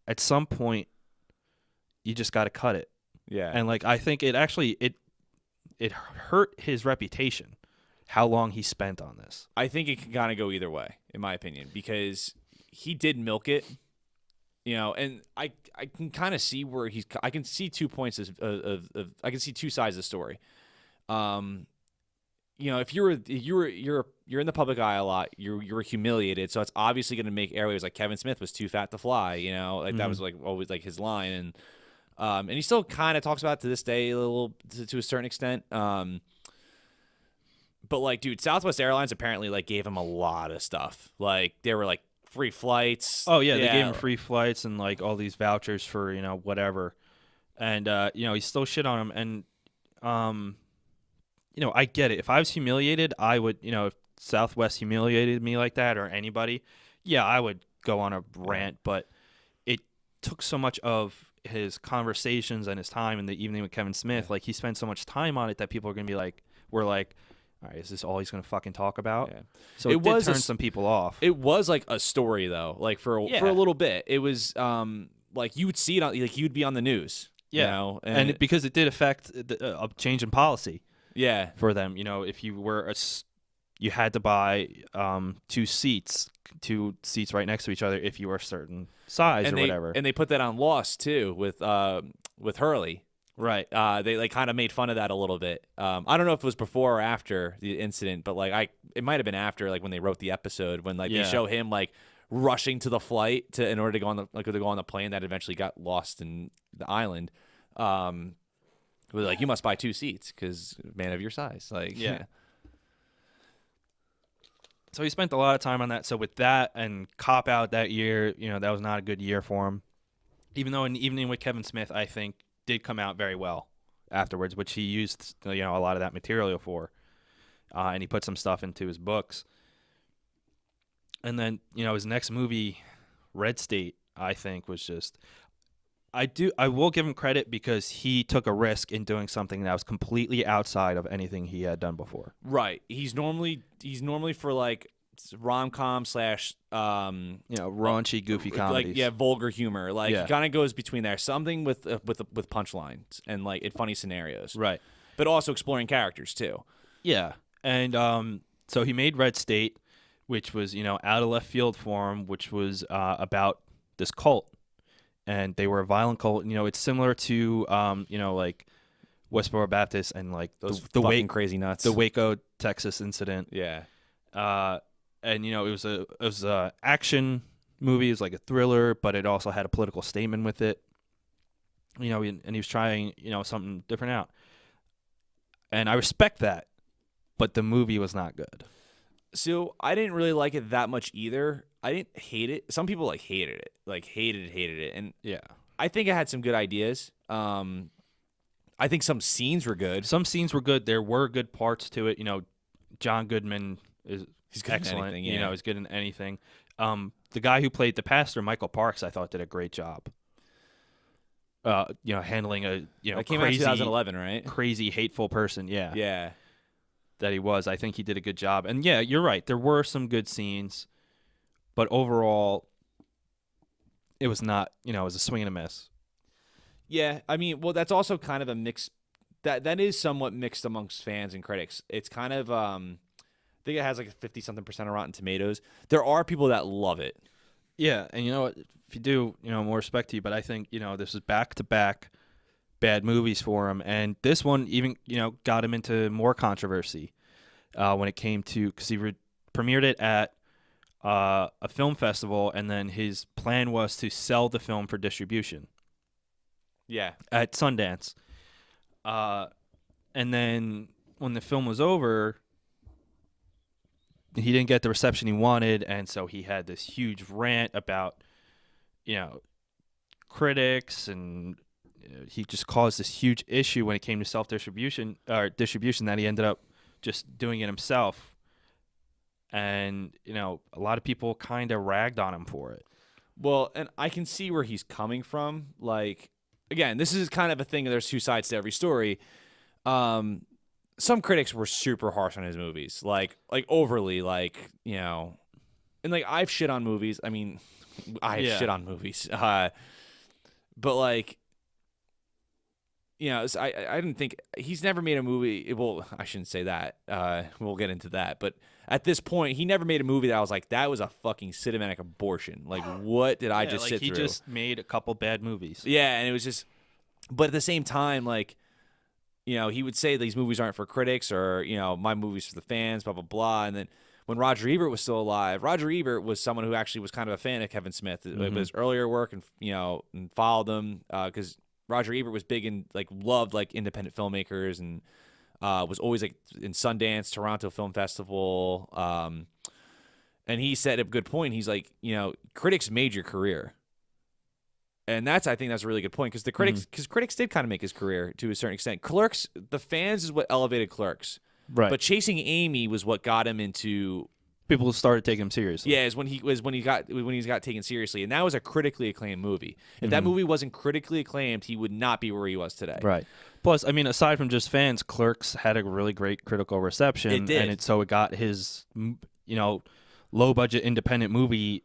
B: at some point you just got to cut it.
A: Yeah.
B: And like I think it actually it hurt his reputation how long he spent on this.
A: I think it can kind of go either way, in my opinion, because he did milk it, and I can kind of see where I can see 2 points of I can see two sides of the story. If you're in the public eye a lot, you're humiliated, so it's obviously going to make airwaves like Kevin Smith was too fat to fly, that was like always like his line, and he still kind of talks about it to this day a little to a certain extent. But like, dude, Southwest Airlines apparently like gave him a lot of stuff. Like they were like free flights.
B: Oh yeah, they gave him free flights and like all these vouchers for whatever, and he still shit on him. And I get it. If I was humiliated, I would. If Southwest humiliated me like that or anybody, yeah, I would go on a rant. But it took so much of his conversations and his time in the evening with Kevin Smith. Like he spent so much time on it that people are gonna be like, we're like, all right, is this all he's going to fucking talk about? Yeah. So it did turn some people off.
A: It was like a story though, like for a little bit. It was like you would see it on, like you'd be on the news.
B: Yeah, and because it did affect a change in policy.
A: Yeah,
B: for them, if you were you had to buy two seats right next to each other if you were a certain size or whatever.
A: And they put that on Lost too with Hurley.
B: Right.
A: They like kind of made fun of that a little bit. I don't know if it was before or after the incident, but like it might have been after, like when they wrote the episode, when like they show him like rushing to the flight in order to go on the plane that eventually got lost in the island. It was like, you must buy 2 seats because man of your size, like
B: Yeah. So he spent a lot of time on that. So with that and Cop Out that year, that was not a good year for him. Even though An Evening with Kevin Smith, I think, did come out very well afterwards, which he used a lot of that material for, and he put some stuff into his books. And then his next movie, Red State, I think was just. I will give him credit because he took a risk in doing something that was completely outside of anything he had done before.
A: Right. He's normally for like rom-com /
B: raunchy, goofy comedies.
A: Like vulgar humor. Like he kind of goes between there, something with punchlines and like funny scenarios.
B: Right.
A: But also exploring characters too.
B: Yeah. And so he made Red State, which was out of left field for him, which was about this cult. And they were a violent cult. It's similar to, like Westboro Baptist and like
A: those
B: the
A: fucking crazy nuts,
B: the Waco, Texas incident.
A: Yeah.
B: And it was a action movie. It was like a thriller, but it also had a political statement with it. And he was trying, something different out. And I respect that, but the movie was not good.
A: So I didn't really like it that much either. I didn't hate it. Some people like hated it, hated it. And
B: yeah,
A: I think it had some good ideas. I think some scenes were good.
B: Some scenes were good. There were good parts to it. John Goodman he's excellent.
A: Anything, yeah.
B: He's good in anything. The guy who played the pastor, Michael Parks, I thought did a great job. Handling a
A: that came
B: crazy,
A: out in 2011, right?
B: Crazy, hateful person. Yeah.
A: Yeah.
B: That he was. I think he did a good job. And yeah, you're right. There were some good scenes, but overall, it was not. It was a swing and a miss.
A: Yeah, I mean, well, that's also kind of a mix. That is somewhat mixed amongst fans and critics. It's kind of, I think it has like a 50-something% of Rotten Tomatoes. There are people that love it.
B: Yeah, and if you do, more respect to you. But I think this is back-to-back bad movies for him, and this one even got him into more controversy when it came to, because he premiered it at a film festival, and then his plan was to sell the film for distribution.
A: Yeah,
B: at Sundance. And then when the film was over, he didn't get the reception he wanted, and so he had this huge rant about, critics, and he just caused this huge issue when it came to distribution that he ended up just doing it himself. And, a lot of people kind of ragged on him for it.
A: Well, and I can see where he's coming from. Like, again, this is kind of a thing. There's 2 sides to every story. Some critics were super harsh on his movies, like overly, and like I've shit on movies. I mean, I have shit on movies, but like, I didn't think he's never made a movie. Well, I shouldn't say that. We'll get into that, but at this point, he never made a movie that I was like, that was a fucking cinematic abortion. Like, what did I just sit through?
B: He just made a couple bad movies.
A: Yeah, and it was just, but at the same time, like, he would say these movies aren't for critics, or, my movie's for the fans, blah, blah, blah. And then when Roger Ebert was still alive, Roger Ebert was someone who actually was kind of a fan of Kevin Smith. It was earlier work, and, and followed them, because Roger Ebert was big and, like, loved, like, independent filmmakers, and was always, like, in Sundance, Toronto Film Festival. And he said a good point. He's like, critics made your career. And I think that's a really good point, because critics did kind of make his career to a certain extent. Clerks, the fans is what elevated Clerks.
B: Right.
A: But Chasing Amy was what got him into.
B: People started taking him seriously.
A: Yeah, when he got taken seriously, and that was a critically acclaimed movie. If that movie wasn't critically acclaimed, he would not be where he was today.
B: Right. Plus, I mean, aside from just fans, Clerks had a really great critical reception.
A: It did,
B: and so it got his low budget independent movie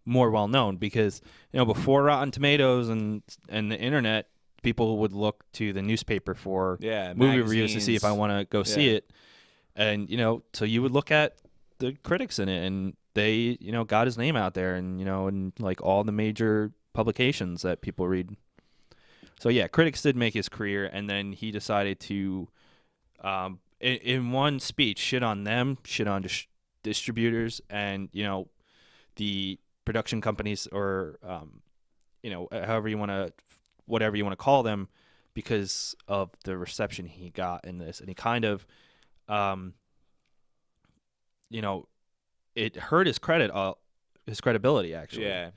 B: more well known, because before Rotten Tomatoes and the internet, people would look to the newspaper for movie reviews to see if I want to go see it, and so you would look at the critics in it, and they got his name out there, and in like all the major publications that people read. So yeah, critics did make his career, and then he decided to, in one speech, shit on them, shit on distributors, and the production companies, or however you want to, whatever you want to call them, because of the reception he got in this, and he kind of, it hurt his credibility actually.
A: Yeah.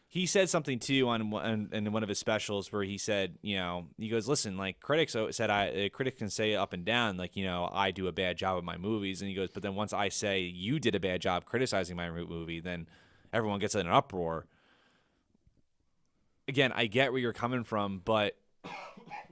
A: He said something too in one of his specials where he said, he goes, listen, like critics said, critics can say up and down, like, I do a bad job of my movies. And he goes, but then once I say you did a bad job criticizing my movie, then everyone gets in an uproar. Again, I get where you're coming from, but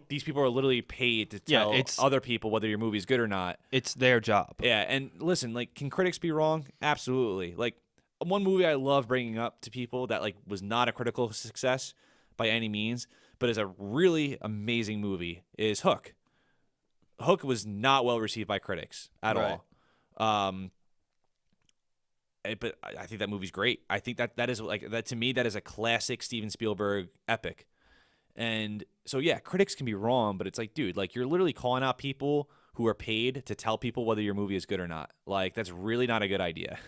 A: these people are literally paid to tell other people whether your movie's good or not.
B: It's their job.
A: Yeah. And listen, like, can critics be wrong? Absolutely. Like, one movie I love bringing up to people that like was not a critical success by any means, but is a really amazing movie is Hook. Hook was not well received by critics at all. But I think that movie's great. I think that is like that to me. That is a classic Steven Spielberg epic. And so yeah, critics can be wrong, but it's like, dude, like you're literally calling out people who are paid to tell people whether your movie is good or not. Like that's really not a good idea.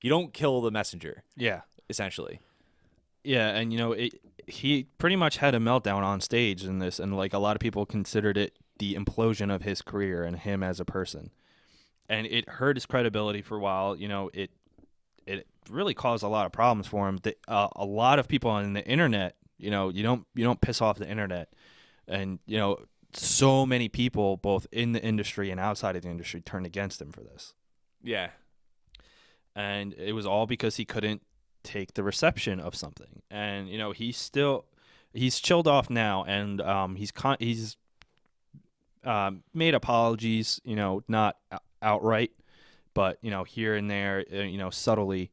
A: You don't kill the messenger.
B: Yeah.
A: Essentially.
B: Yeah, and he pretty much had a meltdown on stage in this, and like a lot of people considered it the implosion of his career and him as a person. And it hurt his credibility for a while. It really caused a lot of problems for him. A lot of people on the internet, you don't piss off the internet. And so many people both in the industry and outside of the industry turned against him for this.
A: Yeah.
B: And it was all because he couldn't take the reception of something. And he's chilled off now, and he's made apologies, not outright, but here and there, subtly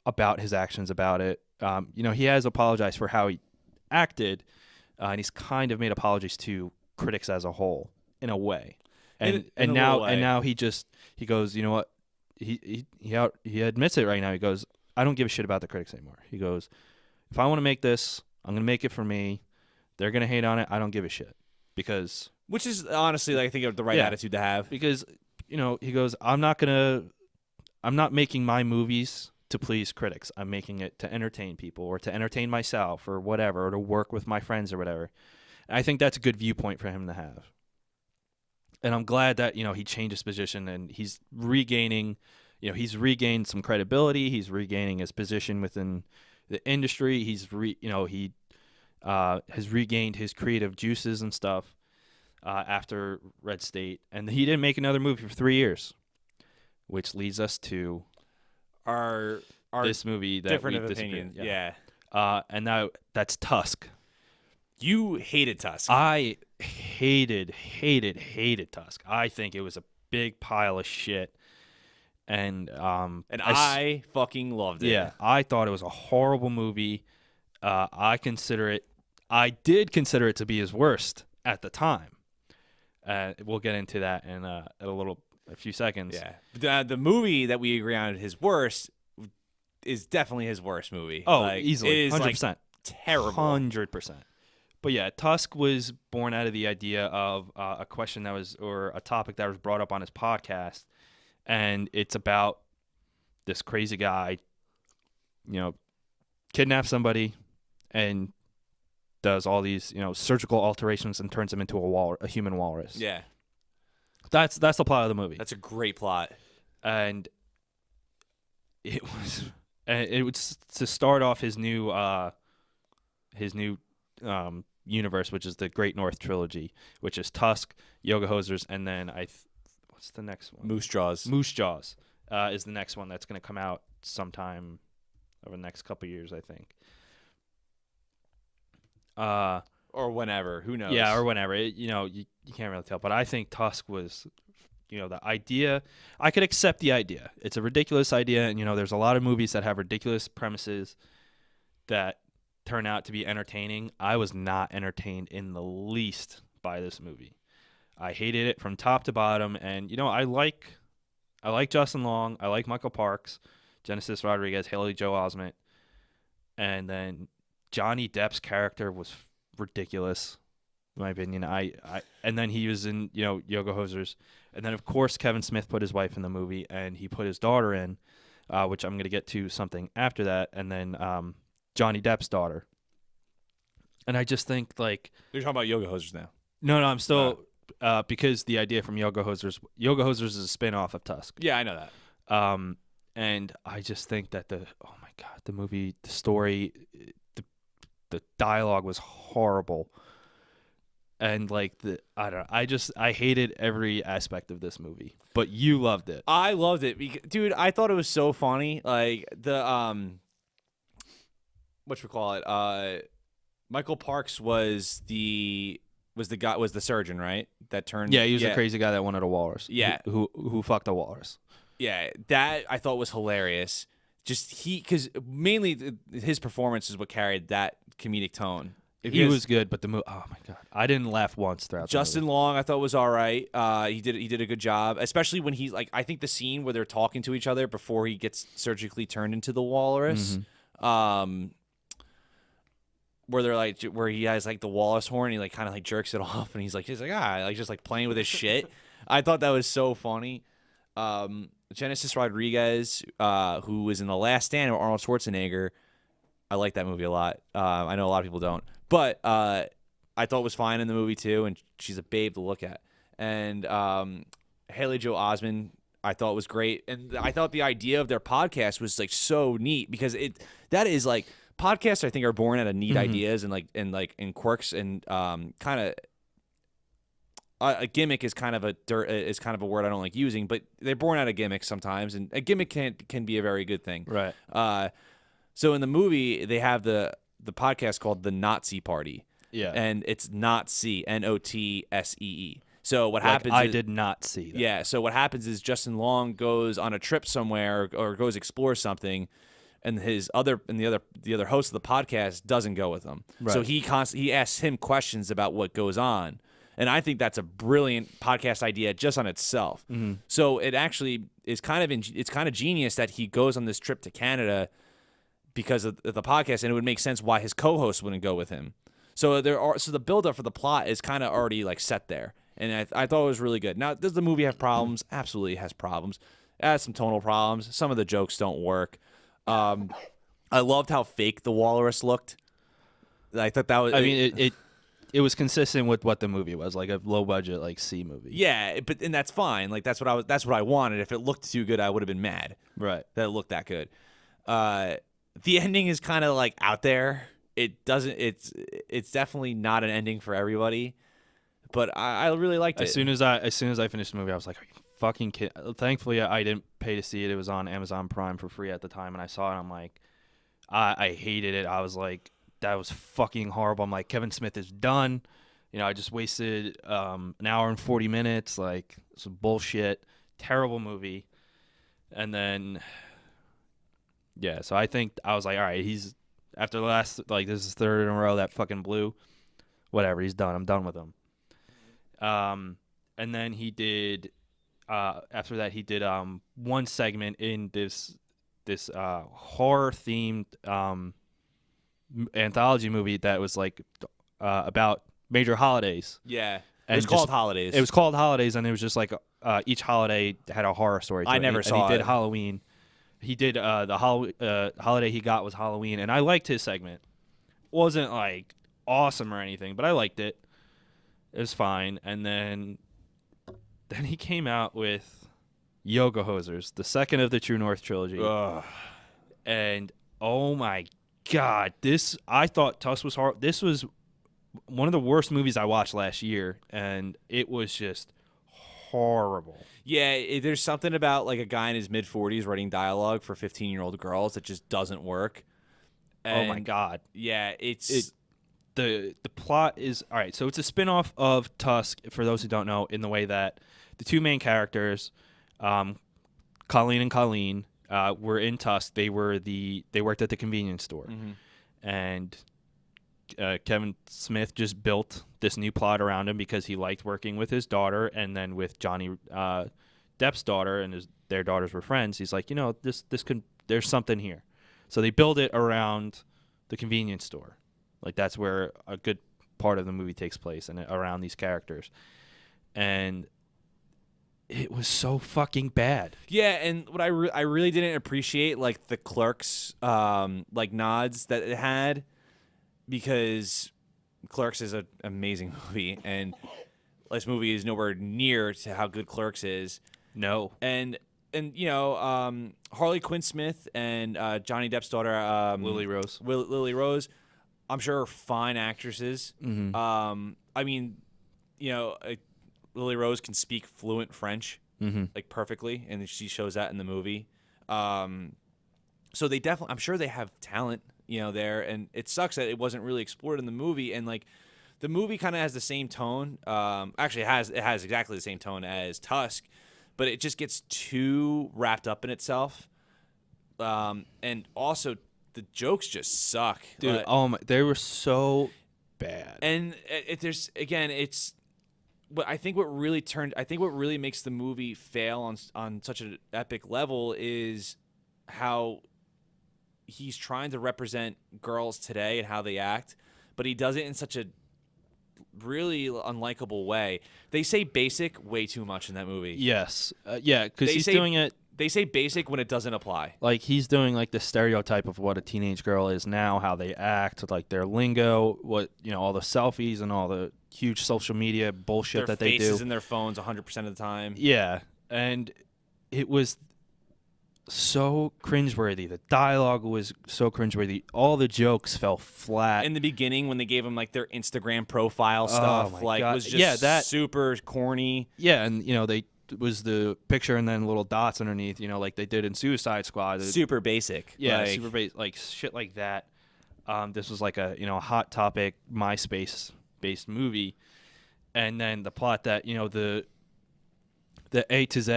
B: about his actions about it. He has apologized for how he acted, and he's kind of made apologies to critics as a whole in a way. And now he goes, you know what? He admits it right now. He goes, I don't give a shit about the critics anymore. He goes, if I want to make this, I'm going to make it for me. They're going to hate on it. I don't give a shit. Which
A: is honestly, like, I think, the right attitude to have.
B: Because, he goes, I'm not making my movies to please critics. I'm making it to entertain people or to entertain myself or whatever, or to work with my friends or whatever. And I think that's a good viewpoint for him to have. And I'm glad that, he changed his position and he's regaining, he's regained some credibility. He's regaining his position within the industry. He has regained his creative juices and stuff after Red State. And he didn't make another movie for 3 years, which leads us to
A: our
B: this movie that
A: different
B: we
A: opinions.
B: Yeah. And now that's Tusk.
A: You hated Tusk.
B: I hated Tusk. I think it was a big pile of shit. And
A: I fucking loved it.
B: Yeah, I thought it was a horrible movie. I did consider it to be his worst at the time. We'll get into that in a few seconds.
A: Yeah. The movie that we agree on his worst is definitely his worst movie.
B: Oh, easily. 100%.
A: Like, terrible.
B: 100%. But yeah, Tusk was born out of the idea of a question or a topic that was brought up on his podcast, and it's about this crazy guy, kidnaps somebody and does all these, surgical alterations and turns him into a human walrus.
A: Yeah,
B: that's the plot of the movie.
A: That's a great plot,
B: and it was to start off his new universe, which is the Great North trilogy, which is Tusk, Yoga Hosers, and then what's the next one?
A: Moose Jaws.
B: Moose Jaws is the next one that's going to come out sometime over the next couple of years, I think.
A: Or whenever, who knows?
B: Yeah, or whenever. You can't really tell, but I think Tusk was, the idea. I could accept the idea. It's a ridiculous idea, and there's a lot of movies that have ridiculous premises that turn out to be entertaining. I was not entertained in the least by this movie. I hated it from top to bottom, and I like Justin Long, I like Michael Parks, Genesis Rodriguez, Haley Joel Osment, and then Johnny Depp's character was ridiculous. in my opinion. And then he was in, Yoga Hosers. And then, of course, Kevin Smith put his wife in the movie, and he put his daughter in, which I'm going to get to something after that. And then Johnny Depp's daughter. And I just think, like...
A: You're talking about Yoga Hosers now.
B: No, I'm still... because the idea from Yoga Hosers is a spin-off of Tusk.
A: Yeah, I know that.
B: And I just think that the movie, the story, the dialogue was horrible. And like I hated every aspect of this movie. But you loved it.
A: I loved it, dude. I thought it was so funny. Like the Michael Parks was the surgeon, right? That turned.
B: Yeah, he was the crazy guy that wanted a walrus.
A: Yeah,
B: who fucked a walrus.
A: Yeah, that I thought was hilarious. Just because mainly his performance is what carried that comedic tone.
B: He was good, but the movie. Oh my god, I didn't laugh once throughout.
A: Justin Long, I thought was all right. He did a good job, especially when he's like. I think the scene where they're talking to each other before he gets surgically turned into the walrus.
B: Mm-hmm.
A: Where he has like the walrus horn, and he like kind of like jerks it off, and he's like just like playing with his shit. I thought that was so funny. Genesis Rodriguez, who was in The Last Stand with Arnold Schwarzenegger. I like that movie a lot. I know a lot of people don't. But I thought was fine in the movie, too, and she's a babe to look at. And Haley Joel Osment, I thought was great. And I thought the idea of their podcast was, like, so neat because that is, like, podcasts, I think, are born out of neat ideas and quirks and kind of a gimmick is kind of a word I don't like using, but they're born out of gimmicks sometimes, and a gimmick can be a very good thing.
B: Right.
A: So in the movie, they have the podcast called The Nazi Party.
B: Yeah.
A: And it's Notsee, Notsee. So what
B: like
A: happens
B: I
A: is,
B: did not see that.
A: Yeah, so what happens is Justin Long goes on a trip somewhere or goes explore something, and the other host of the podcast doesn't go with him.
B: Right.
A: So he asks him questions about what goes on. And I think that's a brilliant podcast idea just on itself.
B: Mm-hmm.
A: So it actually is it's kind of genius that he goes on this trip to Canada because of the podcast, and it would make sense why his co-host wouldn't go with him. So the build-up for the plot is kind of already like set there, and I thought it was really good. Now, does the movie have problems? Absolutely has problems. It has some tonal problems. Some of the jokes don't work. I loved how fake the walrus looked. I thought that was.
B: I mean, it was consistent with what the movie was, like a low budget like C movie.
A: Yeah, and that's fine. Like that's what I wanted. If it looked too good, I would have been mad.
B: Right.
A: That it looked that good. The ending is kind of like out there. It doesn't. It's definitely not an ending for everybody. But I really liked it.
B: As soon as I finished the movie, I was like, "Are you fucking kidding?" Thankfully, I didn't pay to see it. It was on Amazon Prime for free at the time, and I saw it. And I'm like, I hated it. I was like, that was fucking horrible. I'm like, Kevin Smith is done. I just wasted an hour and 40 minutes. Like, some bullshit. Terrible movie. And then, yeah, so I think I was like, all right, he's, after the last, like, this is third in a row that fucking blew. Whatever, he's done. I'm done with him. And then he did, after that, he did one segment in this horror-themed anthology movie that was like about major holidays.
A: Yeah,
B: and
A: it was called Holidays.
B: It was called Holidays, and it was just like each holiday had a horror story to it.
A: I never saw
B: and he
A: it.
B: did Halloween. He did the holiday he got was Halloween, and I liked his segment. Wasn't like awesome or anything, but I liked it. It was fine. And then he came out with Yoga Hosers, the second of the True North trilogy.
A: Ugh.
B: And oh my God, I thought Tusk was horrible. This was one of the worst movies I watched last year, and it was just horrible.
A: Yeah, there's something about like a guy in his mid-40s writing dialogue for 15-year-old girls that just doesn't work.
B: Oh my God.
A: Yeah,
B: the plot is all right. So it's a spinoff of Tusk, for those who don't know, in the way that the two main characters, Colleen and Colleen, were in Tusk. They worked at the convenience store, and Kevin Smith just built this new plot around him because he liked working with his daughter, and then with Johnny Depp's daughter, and their daughters were friends. He's like, there's something here. So they build it around the convenience store. Like that's where a good part of the movie takes place and around these characters. And it was so fucking bad.
A: Yeah, and what I really didn't appreciate, like, the Clerks like nods that it had, because Clerks is an amazing movie, and this movie is nowhere near to how good Clerks is.
B: No.
A: And you know, Harley Quinn Smith and Johnny Depp's daughter,
B: Lily Rose.
A: Lily Rose, I'm sure are fine actresses.
B: Mm-hmm.
A: I mean, you know, Lily Rose can speak fluent French, like, perfectly, and she shows that in the movie. So they definitely, I'm sure they have talent, you know, there, and it sucks that it wasn't really explored in the movie. And, like, the movie kind of has the same tone. Actually, it has exactly the same tone as Tusk, but it just gets too wrapped up in itself. And also, the jokes just suck,
B: Dude. Oh my, they were so bad.
A: And it's. But I think what really makes the movie fail on such an epic level is how he's trying to represent girls today and how they act, but he does it in such a really unlikable way. They say basic way too much in that movie.
B: Yes. Yeah, because he's doing it.
A: They say basic when it doesn't apply.
B: Like, he's doing, like, the stereotype of what a teenage girl is now, how they act, like their lingo, what, you know, all the selfies and all the huge social media bullshit that they do.
A: Their faces in their phones 100% of the time.
B: Yeah, and it was so cringeworthy. The dialogue was so cringeworthy. All the jokes fell flat.
A: In the beginning, when they gave them, like, their Instagram profile stuff,
B: my
A: like,
B: God.
A: was just
B: that
A: super corny.
B: Yeah, and, you know, they was the picture and then little dots underneath, you know, like they did in Suicide Squad.
A: Super basic.
B: Yeah,
A: like,
B: super basic, like shit like that. This was like a, you know, Hot Topic MySpace-based movie. And then the plot that, you know, the A to Z,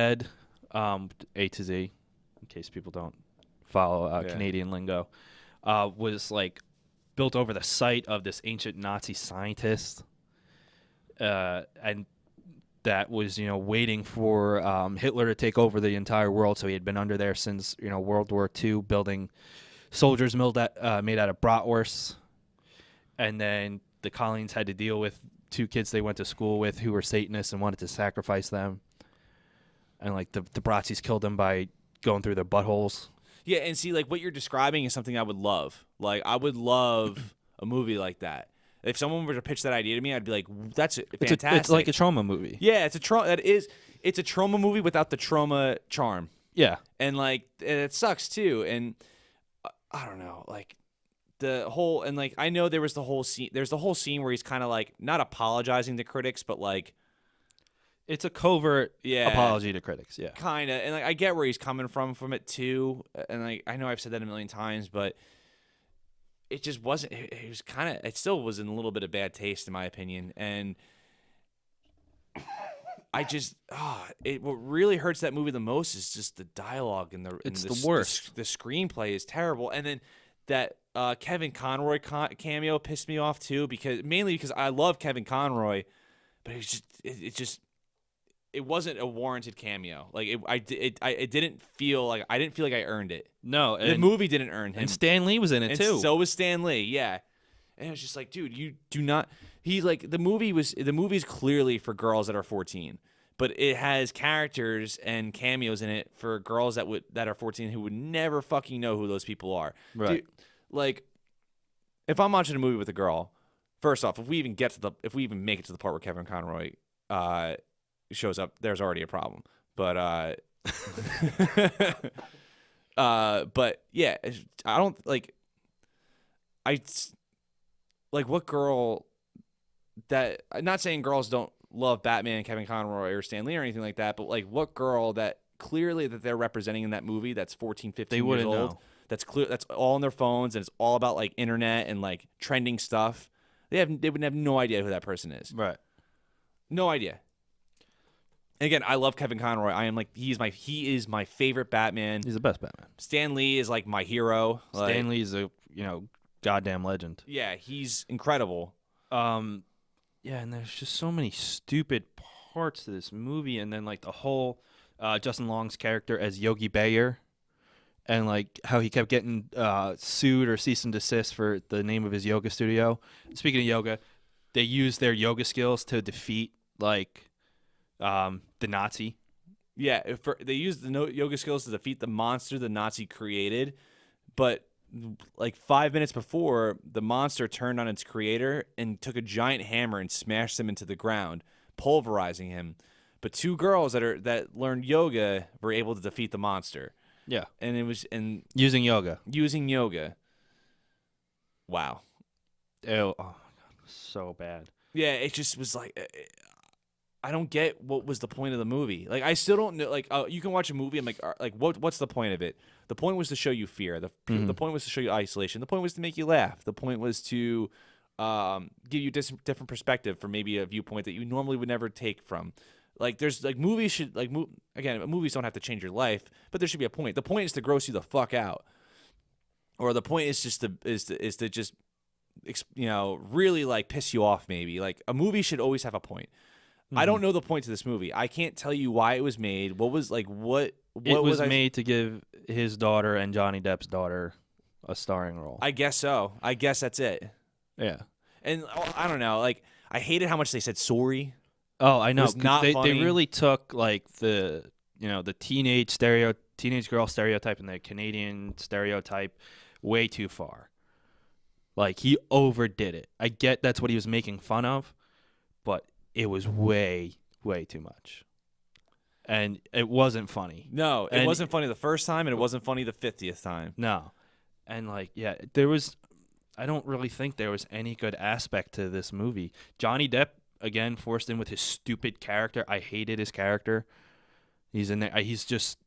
B: A to Z, in case people don't follow Canadian lingo, was like built over the site of this ancient Nazi scientist. And that was, you know, waiting for Hitler to take over the entire world. So he had been under there since, you know, World War II, building soldiers made out of bratwursts. And then the Colleens had to deal with 2 kids they went to school with who were Satanists and wanted to sacrifice them. And, like, the Bratzies killed them by going through their buttholes.
A: Yeah, and see, like, what you're describing is something I would love. Like, I would love a movie like that. If someone were to pitch that idea to me, I'd be like, "That's fantastic."
B: It's like a trauma movie.
A: Yeah, it's a trauma movie without the trauma charm.
B: Yeah,
A: and, like, it sucks too. And I don't know, like, the whole, and, like, I know there's the whole scene where he's kind of, like, not apologizing to critics, but, like,
B: it's a covert apology to critics. Yeah,
A: kind of. And, like, I get where he's coming from it too. And, like, I know I've said that a million times, but it just wasn't. It was kind of. It still was in a little bit of bad taste, in my opinion. And I just. What really hurts that movie the most is just the dialogue and
B: the worst.
A: The screenplay is terrible, and then that Kevin Conroy cameo pissed me off too, mainly because I love Kevin Conroy, but it wasn't a warranted cameo. Like, I didn't feel like I earned it.
B: No,
A: the movie didn't earn him.
B: And Stan Lee was in it too.
A: So was Stan Lee. Yeah, and it was just like, dude, you do not. He's like, the movie's clearly for girls that are 14, but it has characters and cameos in it for girls that are 14 who would never fucking know who those people are.
B: Right.
A: Dude, like, if I'm watching a movie with a girl, first off, if we even make it to the part where Kevin Conroy shows up, there's already a problem. But but yeah, I don't like. What girl that? I'm not saying girls don't love Batman, Kevin Conroy, or Stan Lee or anything like that, but, like, what girl that clearly that they're representing in that movie that's 14, 15
B: they
A: years old,
B: know.
A: that's clear, that's all on their phones, and it's all about, like, internet and, like, trending stuff. They would have no idea who that person is.
B: Right.
A: No idea. And again, I love Kevin Conroy. I am, like, he is my favorite Batman.
B: He's the best Batman.
A: Stan Lee is, like, my hero.
B: Stan Lee is a, you know, goddamn legend.
A: Yeah, he's incredible.
B: Yeah, and there's just so many stupid parts to this movie, and then, like, the whole Justin Long's character as Yogi Bear, and, like, how he kept getting sued or cease and desist for the name of his yoga studio. Speaking of yoga, they use their yoga skills to defeat like the Nazi.
A: Yeah, they used the yoga skills to defeat the monster the Nazi created, but like 5 minutes before, the monster turned on its creator and took a giant hammer and smashed him into the ground, pulverizing him. But two girls that learned yoga were able to defeat the monster.
B: Yeah,
A: and
B: using yoga.
A: Wow.
B: Oh my god, so bad.
A: Yeah, it just was like, I don't get what was the point of the movie. Like, I still don't know. Like, you can watch a movie. I'm like, what's the point of it? The point was to show you fear. The point was to show you isolation. The point was to make you laugh. The point was to give you different perspective from maybe a viewpoint that you normally would never take from. Like, there's like movies should like again, movies don't have to change your life, but there should be a point. The point is to gross you the fuck out, or the point is just to just really like piss you off. Maybe like a movie should always have a point. I don't know the point to this movie. I can't tell you why it was made. What was like what
B: it was made to give his daughter and Johnny Depp's daughter a starring role.
A: I guess so. I guess that's it.
B: Yeah.
A: And I don't know. Like, I hated how much they said sorry.
B: Oh, I know. They
A: funny.
B: really took like the teenage girl stereotype and the Canadian stereotype way too far. Like, he overdid it. I get that's what he was making fun of, but it was way, way too much. And it wasn't funny.
A: No, it wasn't funny the first time, and it wasn't funny the 50th time.
B: No. And like, yeah, I don't really think there was any good aspect to this movie. Johnny Depp, again, forced in with his stupid character. I hated his character. He's in there. He's just,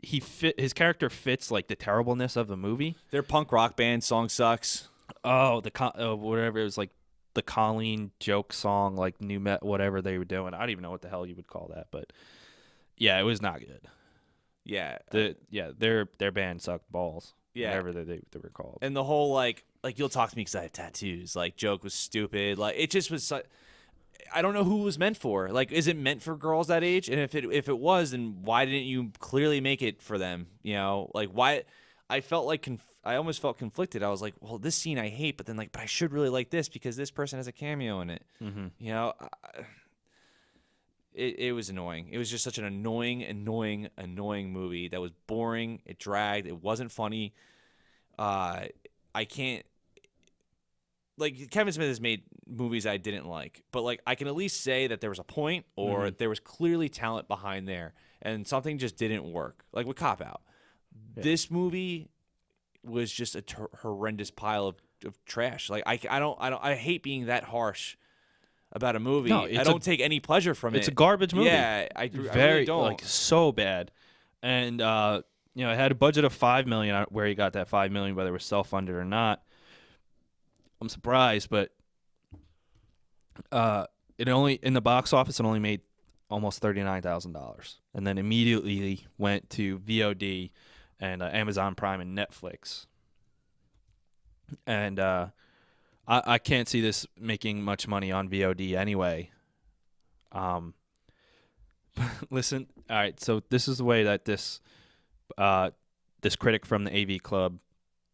B: his character fits like the terribleness of the movie.
A: Their punk rock band song sucks.
B: Oh, whatever. It was like the Colleen joke song, like new met, whatever they were doing. I don't even know what the hell you would call that, but yeah, it was not good.
A: Yeah.
B: Their band sucked balls.
A: Yeah.
B: Whatever they were called.
A: And the whole like you'll talk to me because I have tattoos. Like, joke was stupid. Like, it just was. I don't know who it was meant for. Like, is it meant for girls that age? And if it was, then why didn't you clearly make it for them? Like, why? I felt like I almost felt conflicted. I was like, well, this scene I hate, but then but I should really like this because this person has a cameo in it. Mm-hmm. It was annoying. It was just such an annoying movie that was boring. It dragged. It wasn't funny. I can't. Like, Kevin Smith has made movies I didn't like, but like I can at least say that there was a point, or there was clearly talent behind there, and something just didn't work. Like with Cop Out, this movie was just a horrendous pile of trash. Like I hate being that harsh about a movie.
B: No,
A: I don't take any pleasure from it.
B: It's a garbage movie.
A: Yeah, I really don't.
B: Like, so bad. And it had a budget of $5 million. Where he got that $5 million, whether it was self-funded or not, I'm surprised. But it only in the box office it only made almost $39,000, and then immediately went to VOD and Amazon Prime and Netflix. And I can't see this making much money on VOD anyway. Listen, all right. So this is the way that this critic from the AV Club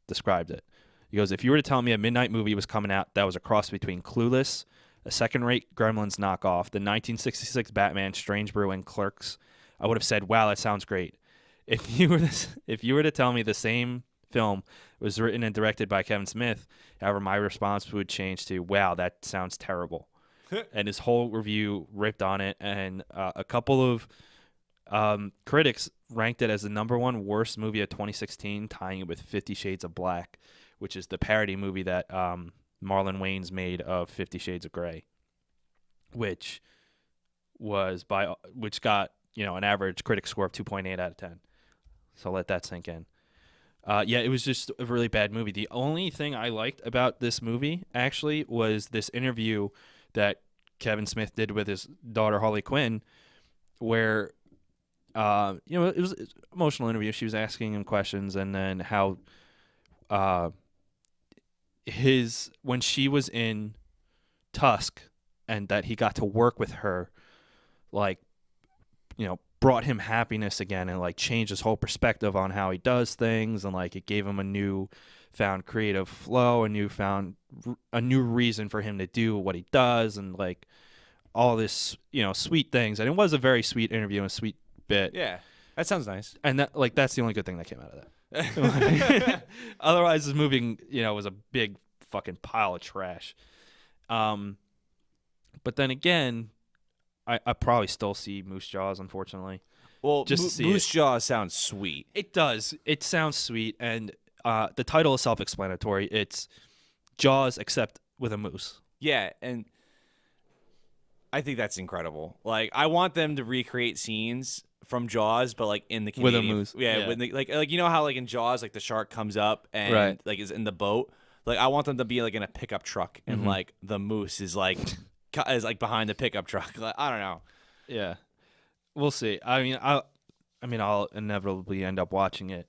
B: described it. He goes, "If you were to tell me a midnight movie was coming out that was a cross between Clueless, a second-rate Gremlins knockoff, the 1966 Batman, Strange Brew, and Clerks, I would have said, wow, that sounds great. If you were to tell me the same film was written and directed by Kevin Smith, however, my response would change to, wow, that sounds terrible." And his whole review ripped on it, and a couple of critics ranked it as the #1 worst movie of 2016, tying it with 50 Shades of Black, which is the parody movie that Marlon Wayans made of 50 Shades of Grey, which got an average critic score of 2.8 out of 10. So let that sink in. It was just a really bad movie. The only thing I liked about this movie, actually, was this interview that Kevin Smith did with his daughter, Harley Quinn, where, it was an emotional interview. She was asking him questions, and then how when she was in Tusk and that he got to work with her, like, brought him happiness again and like changed his whole perspective on how he does things, and like it gave him a new found creative flow, and you found a new reason for him to do what he does, and like all this, sweet things. And it was a very sweet interview and a sweet bit.
A: Yeah, that sounds nice.
B: And that's the only good thing that came out of that. Otherwise, this movie, was a big fucking pile of trash. But then again, I probably still see Moose Jaws, unfortunately.
A: Well,
B: just to see
A: Moose Jaws sounds sweet.
B: It does. It sounds sweet, and the title is self-explanatory. It's Jaws except with a moose.
A: Yeah, and I think that's incredible. Like, I want them to recreate scenes from Jaws, but like in the Canadian,
B: with a moose.
A: Yeah, when like how like in Jaws, like the shark comes up and like is in the boat. Like, I want them to be like in a pickup truck, and like the moose is like behind the pickup truck. Like, I don't know.
B: Yeah, we'll see. I mean, I'll inevitably end up watching it.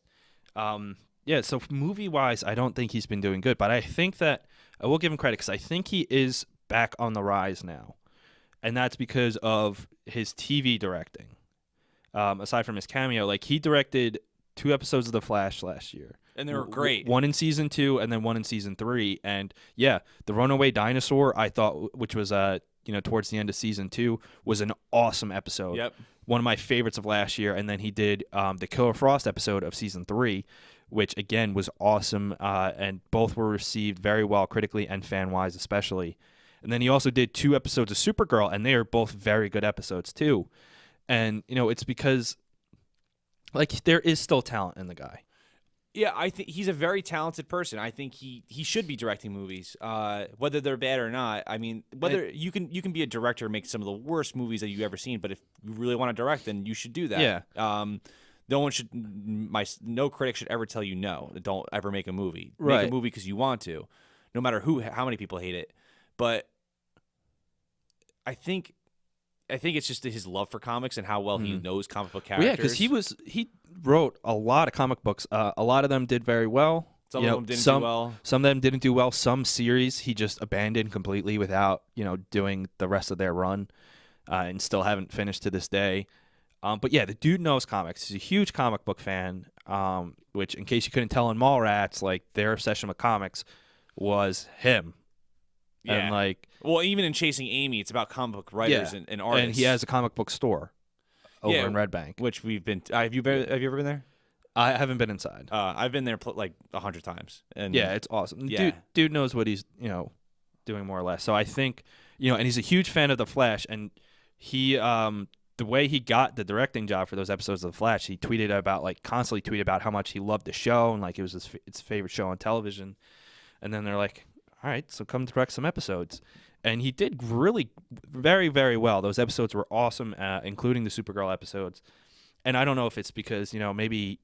B: Yeah. So movie wise, I don't think he's been doing good, but I think that I will give him credit because I think he is back on the rise now, and that's because of his TV directing. Aside from his cameo, like he directed 2 episodes of The Flash last year.
A: And they were great.
B: One in season 2 and then one in season 3. And yeah, The Runaway Dinosaur, I thought, which was towards the end of season 2, was an awesome episode.
A: Yep.
B: One of my favorites of last year. And then he did the Killer Frost episode of season 3, which again was awesome. And both were received very well critically and fan wise especially. And then he also did 2 episodes of Supergirl, and they are both very good episodes too. And it's because like there is still talent in the guy.
A: Yeah, I think he's a very talented person. I think he should be directing movies, whether they're bad or not. I mean, whether you can be a director and make some of the worst movies that you've ever seen, but if you really want to direct, then you should do that.
B: Yeah.
A: No critic should ever tell you no. Don't ever make a movie.
B: Right.
A: Make a movie because you want to, no matter how many people hate it. But I think it's just his love for comics and how well he knows comic book characters.
B: Well, yeah, because he wrote a lot of comic books. A lot of them did very well.
A: Some of them didn't do well.
B: Some of them didn't do well. Some series he just abandoned completely without doing the rest of their run, and still haven't finished to this day. But yeah, the dude knows comics. He's a huge comic book fan. Which, in case you couldn't tell in Mallrats, like their obsession with comics was him.
A: Yeah.
B: And
A: well, even in Chasing Amy, it's about comic book writers and artists.
B: And he has a comic book store over in Red Bank,
A: which we've been. Have you ever been there?
B: I haven't been inside.
A: I've been there like 100 times. And
B: yeah, it's awesome.
A: Yeah.
B: Dude knows what he's doing more or less. So I think and he's a huge fan of The Flash, and he the way he got the directing job for those episodes of The Flash, he constantly tweeted about how much he loved the show and like it was his favorite show on television. And then they're like, all right, so come direct some episodes. And he did really very, very well. Those episodes were awesome, including the Supergirl episodes. And I don't know if it's because, maybe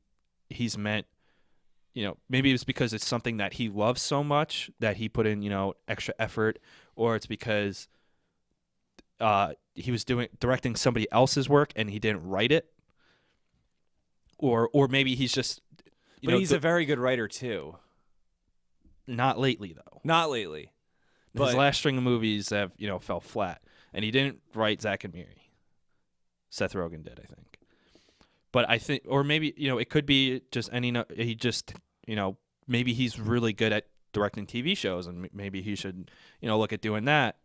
B: he's meant, maybe it's because it's something that he loves so much that he put in, extra effort, or it's because he was directing somebody else's work and he didn't write it. Or maybe he's just...
A: But he's a very good writer, too.
B: Not lately, though.
A: Not lately.
B: His last string of movies have, fell flat. And he didn't write Zack and Miri. Seth Rogen did, I think. But I think, or maybe, it could be just he just, maybe he's really good at directing TV shows, and maybe he should, look at doing that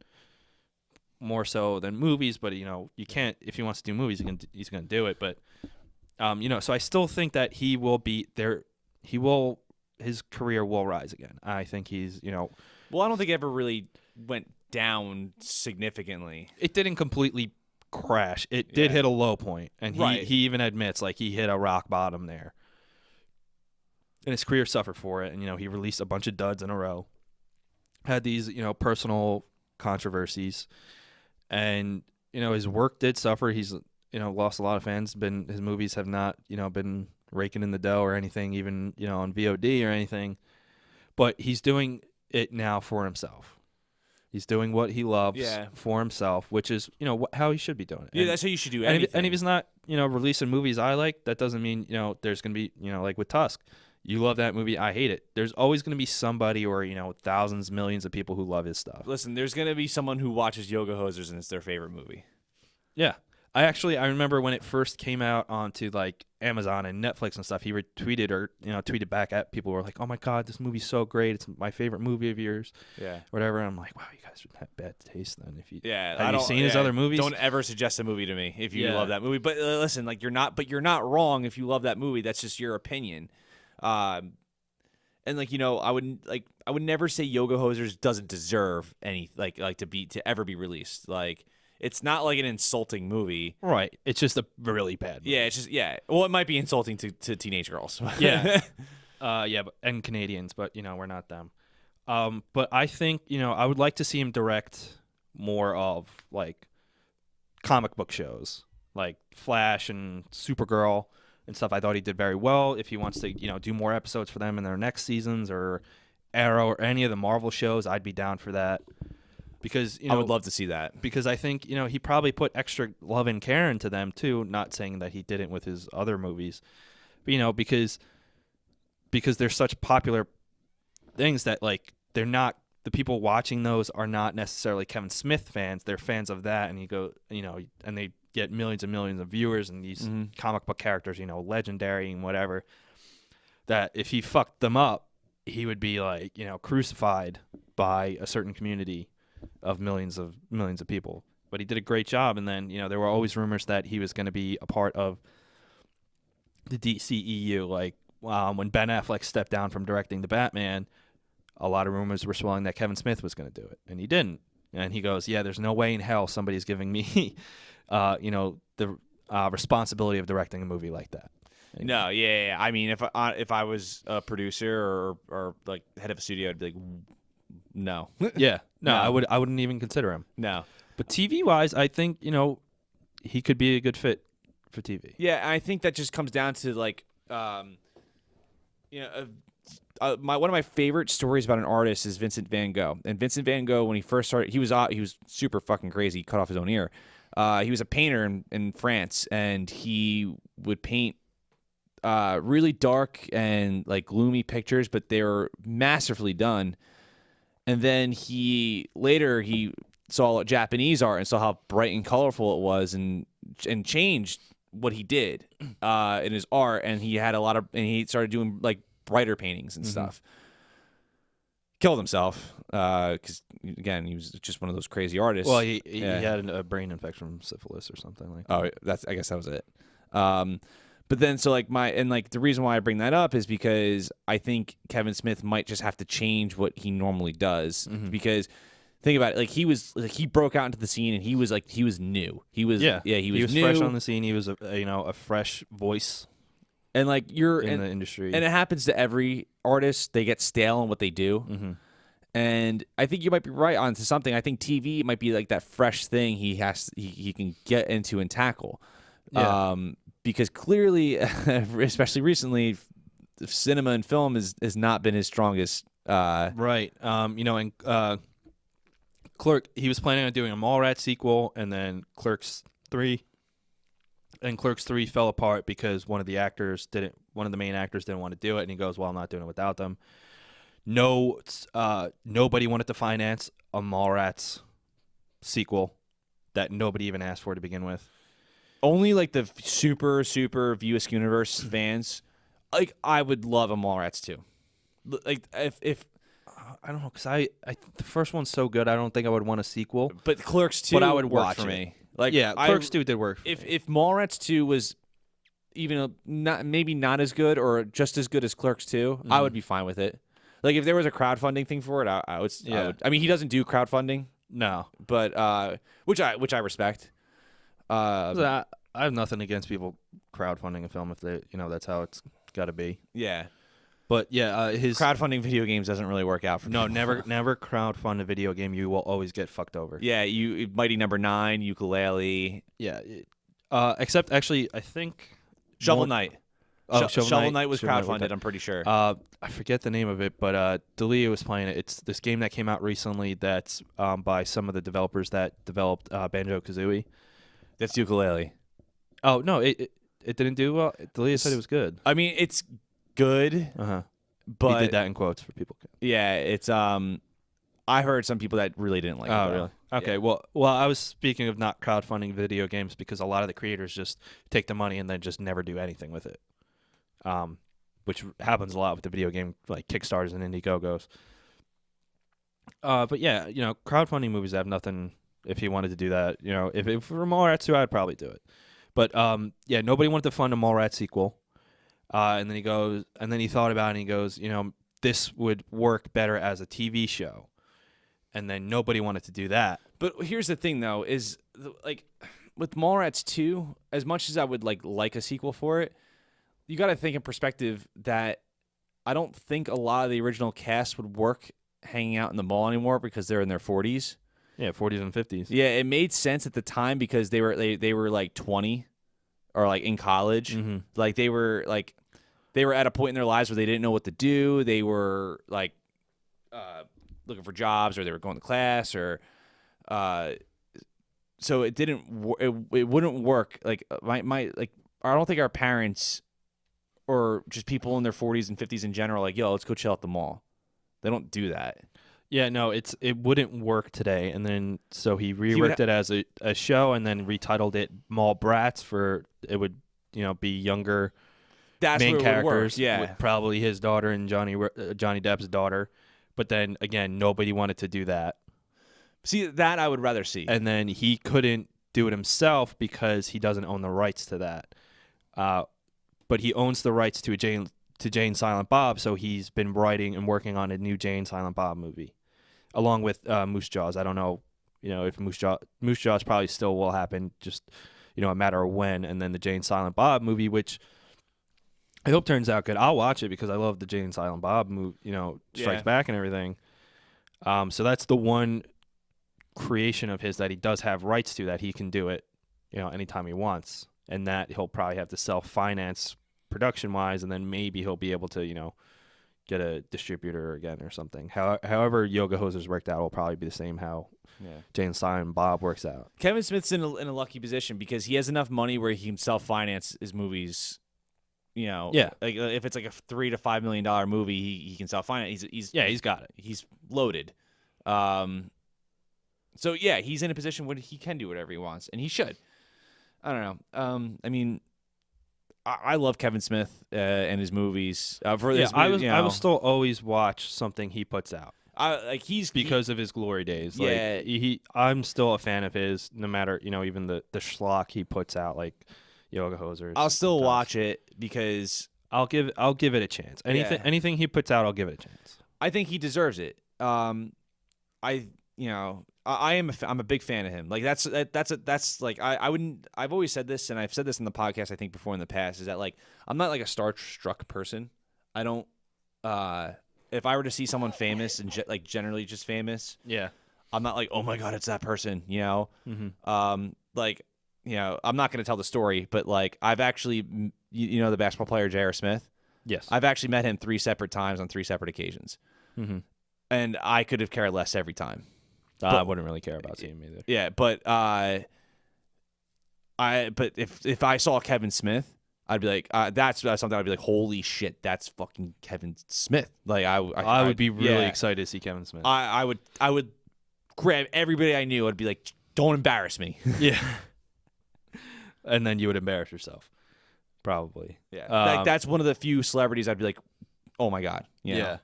B: more so than movies. But, you can't, if he wants to do movies, he's going to do it. But, so I still think that he will be there. His career will rise again. I think he's,
A: Well, I don't think it ever really went down significantly.
B: It didn't completely crash. It did hit a low point, and he even admits he hit a rock bottom there. And his career suffered for it, and he released a bunch of duds in a row. Had these personal controversies, and his work did suffer. He's lost a lot of fans. His movies have not been raking in the dough or anything, even on VOD or anything. But he's doing it now for himself. He's doing what he loves for himself, which is how he should be doing it.
A: Yeah, that's how you should do anything.
B: And if he's not releasing movies I like, that doesn't mean there's gonna be like with Tusk. You love that movie, I hate it. There's always gonna be somebody or thousands, millions of people who love his stuff.
A: Listen, there's gonna be someone who watches Yoga Hosers and it's their favorite movie.
B: Yeah. I remember when it first came out onto like Amazon and Netflix and stuff, he retweeted or tweeted back at people who were like, "Oh my god, this movie's so great! It's my favorite movie of yours."
A: Yeah.
B: Whatever. And I'm like, wow, you guys have bad taste then. If you
A: Yeah,
B: have you seen his other movies?
A: Don't ever suggest a movie to me if you
B: Yeah.
A: love that movie. But listen, like you're not wrong if you love that movie. That's just your opinion. And like I would never say Yoga Hosers doesn't deserve any to ever be released. Like it's not like an insulting movie.
B: Right. It's just a really bad movie.
A: Yeah, it's just well, it might be insulting to teenage girls.
B: Yeah. And Canadians, but we're not them. But I think I would like to see him direct more of like comic book shows, like Flash and Supergirl and stuff. I thought he did very well. If he wants to, do more episodes for them in their next seasons, or Arrow or any of the Marvel shows, I'd be down for that. Because
A: I would love to see that.
B: Because I think he probably put extra love and care into them too. Not saying that he didn't with his other movies, but because they're such popular things that like they're not, the people watching those are not necessarily Kevin Smith fans. They're fans of that, and and they get millions and millions of viewers, and these comic book characters, legendary and whatever. That if he fucked them up, he would be like crucified by a certain community of millions of people. But he did a great job, and then there were always rumors that he was going to be a part of the DCEU. Like when Ben Affleck stepped down from directing the Batman, a lot of rumors were swirling that Kevin Smith was going to do it, and he didn't. And he goes, "Yeah, there's no way in hell somebody's giving me, the responsibility of directing a movie like that."
A: No, yeah. I mean, if I was a producer or like head of a studio, I'd be like, no.
B: Yeah, no,
A: No.
B: I wouldn't even consider him.
A: No.
B: But TV wise, I think he could be a good fit for TV.
A: Yeah, I think that just comes down to like, one of my favorite stories about an artist is Vincent Van Gogh. And Vincent Van Gogh, when he first started, he was super fucking crazy. He cut off his own ear. He was a painter in France, and he would paint really dark and like gloomy pictures, but they were masterfully done. And then he saw Japanese art and saw how bright and colorful it was, and changed what he did in his art. And he had and he started doing like brighter paintings and stuff. Killed himself because again, he was just one of those crazy artists.
B: Well, he had a brain infection from syphilis or something like that.
A: Oh, I guess that was it. But then, so like the reason why I bring that up is because I think Kevin Smith might just have to change what he normally does. Because think about it, like he broke out into the scene, and he was new. He was new.
B: Fresh on the scene. He was a fresh voice,
A: and like in
B: the industry.
A: And it happens to every artist. They get stale in what they do. And I think you might be right onto something. I think TV might be like that fresh thing he can get into and tackle.
B: Yeah.
A: Because clearly, especially recently, cinema and film has not been his strongest.
B: Right. And Clerk, he was planning on doing a Mallrats sequel, and then Clerks 3. And Clerks 3 fell apart because one of the main actors didn't want to do it, and he goes, "Well, I'm not doing it without them." No, nobody wanted to finance a Mallrats sequel that nobody even asked for to begin with.
A: Only like the super View Askew Universe fans, like I would love a Mallrats 2. Like if
B: I don't know, because the first one's so good, I don't think I would want a sequel.
A: But Clerks 2
B: but I would
A: work
B: watch
A: for
B: it.
A: me. Like
B: yeah, Clerks 2 did work.
A: If Mallrats 2 was even maybe not as good or just as good as Clerks 2, I would be fine with it. Like if there was a crowdfunding thing for it, I would. I mean, he doesn't do crowdfunding.
B: No,
A: but which I respect.
B: I have nothing against people crowdfunding a film if they, that's how it's got to be.
A: Yeah.
B: But yeah, his
A: crowdfunding video games doesn't really work out for me.
B: never crowdfund a video game. You will always get fucked over.
A: Yeah, Mighty Number 9, Ukulele.
B: Yeah, except actually, I think
A: Shovel Knight.
B: Shovel
A: Knight was crowdfunded. I'm pretty sure.
B: I forget the name of it, but Dalia was playing it. It's this game that came out recently that's by some of the developers that developed Banjo-Kazooie.
A: That's Ukulele.
B: Oh no, it didn't do well. Dalia said it was good.
A: I mean, it's good.
B: But
A: he
B: did that in quotes for people.
A: Yeah, it's I heard some people that really didn't like it.
B: Oh,
A: though.
B: really? Okay.
A: Yeah.
B: Well, I was speaking of not crowdfunding video games because a lot of the creators just take the money and then just never do anything with it. Which happens a lot with the video game like Kickstarters and Indiegogos. But yeah, crowdfunding movies have nothing. If he wanted to do that, if it were Mallrats 2, I'd probably do it. But yeah, nobody wanted to fund a Mallrats sequel. And then he thought about it and he goes, this would work better as a TV show. And then nobody wanted to do that.
A: But here's the thing, though, is like with Mallrats 2, as much as I would like a sequel for it, you got to think in perspective that I don't think a lot of the original cast would work hanging out in the mall anymore because they're in their 40s.
B: Yeah, 40s and 50s.
A: Yeah, it made sense at the time because they were like 20 or like in college.
B: Mm-hmm.
A: Like they were at a point in their lives where they didn't know what to do. They were like looking for jobs, or they were going to class, or so it wouldn't work. Like my I don't think our parents or just people in their 40s and 50s in general like, yo, let's go chill at the mall. They don't do that.
B: Yeah, no, it wouldn't work today. And then so he reworked it as a show and then retitled it Mall Brats for it would be younger main characters.
A: Yeah,
B: with probably his daughter and Johnny Depp's daughter. But then again, nobody wanted to do that.
A: See, that I would rather see.
B: And then he couldn't do it himself because he doesn't own the rights to that. But he owns the rights to Jane Silent Bob, so he's been writing and working on a new Jane Silent Bob movie, along with Moose Jaws. I don't know, if Moose Jaws probably still will happen, just a matter of when. And then the Jane Silent Bob movie, which I hope turns out good. I'll watch it because I love the Jane Silent Bob movie, Strikes Back and everything. So that's the one creation of his that he does have rights to, that he can do it, anytime he wants, and that he'll probably have to self-finance production-wise, and then maybe he'll be able to, get a distributor again or something. However Yoga Hosers worked out will probably be the same how Jane Silent Bob works out.
A: Kevin Smith's in a lucky position because he has enough money where he can self-finance his movies. Like if it's like a $3 to $5 million movie, he can self-finance. He's
B: got it.
A: He's loaded. So yeah, he's in a position where he can do whatever he wants, and he should. I don't know. I mean, I love Kevin Smith and his movies. I
B: will still always watch something he puts out. Because of his glory days.
A: Yeah,
B: I'm still a fan of his, no matter even the schlock he puts out, like Yoga Hosers.
A: I'll still watch it because
B: I'll give it a chance. Anything he puts out, I'll give it a chance.
A: I think he deserves it. I'm a big fan of him. Like that's like I wouldn't. I've always said this, and I've said this in the podcast I think before in the past, is that like I'm not like a starstruck person. I don't. If I were to see someone famous and like generally just famous, I'm not like, oh my god, it's that person.
B: Mm-hmm.
A: Like I'm not going to tell the story, but like I've actually, the basketball player J.R. Smith.
B: Yes,
A: I've actually met him 3 separate times on 3 separate occasions, and I could have cared less every time.
B: I wouldn't really care about seeing him either.
A: Yeah, but if I saw Kevin Smith, I'd be like, that's something I'd be like, holy shit, that's fucking Kevin Smith. Like I
B: would be really excited to see Kevin Smith.
A: I would grab everybody I knew. I'd be like, don't embarrass me.
B: Yeah, and then you would embarrass yourself, probably.
A: Yeah, like that's one of the few celebrities I'd be like, oh my god.
B: Yeah.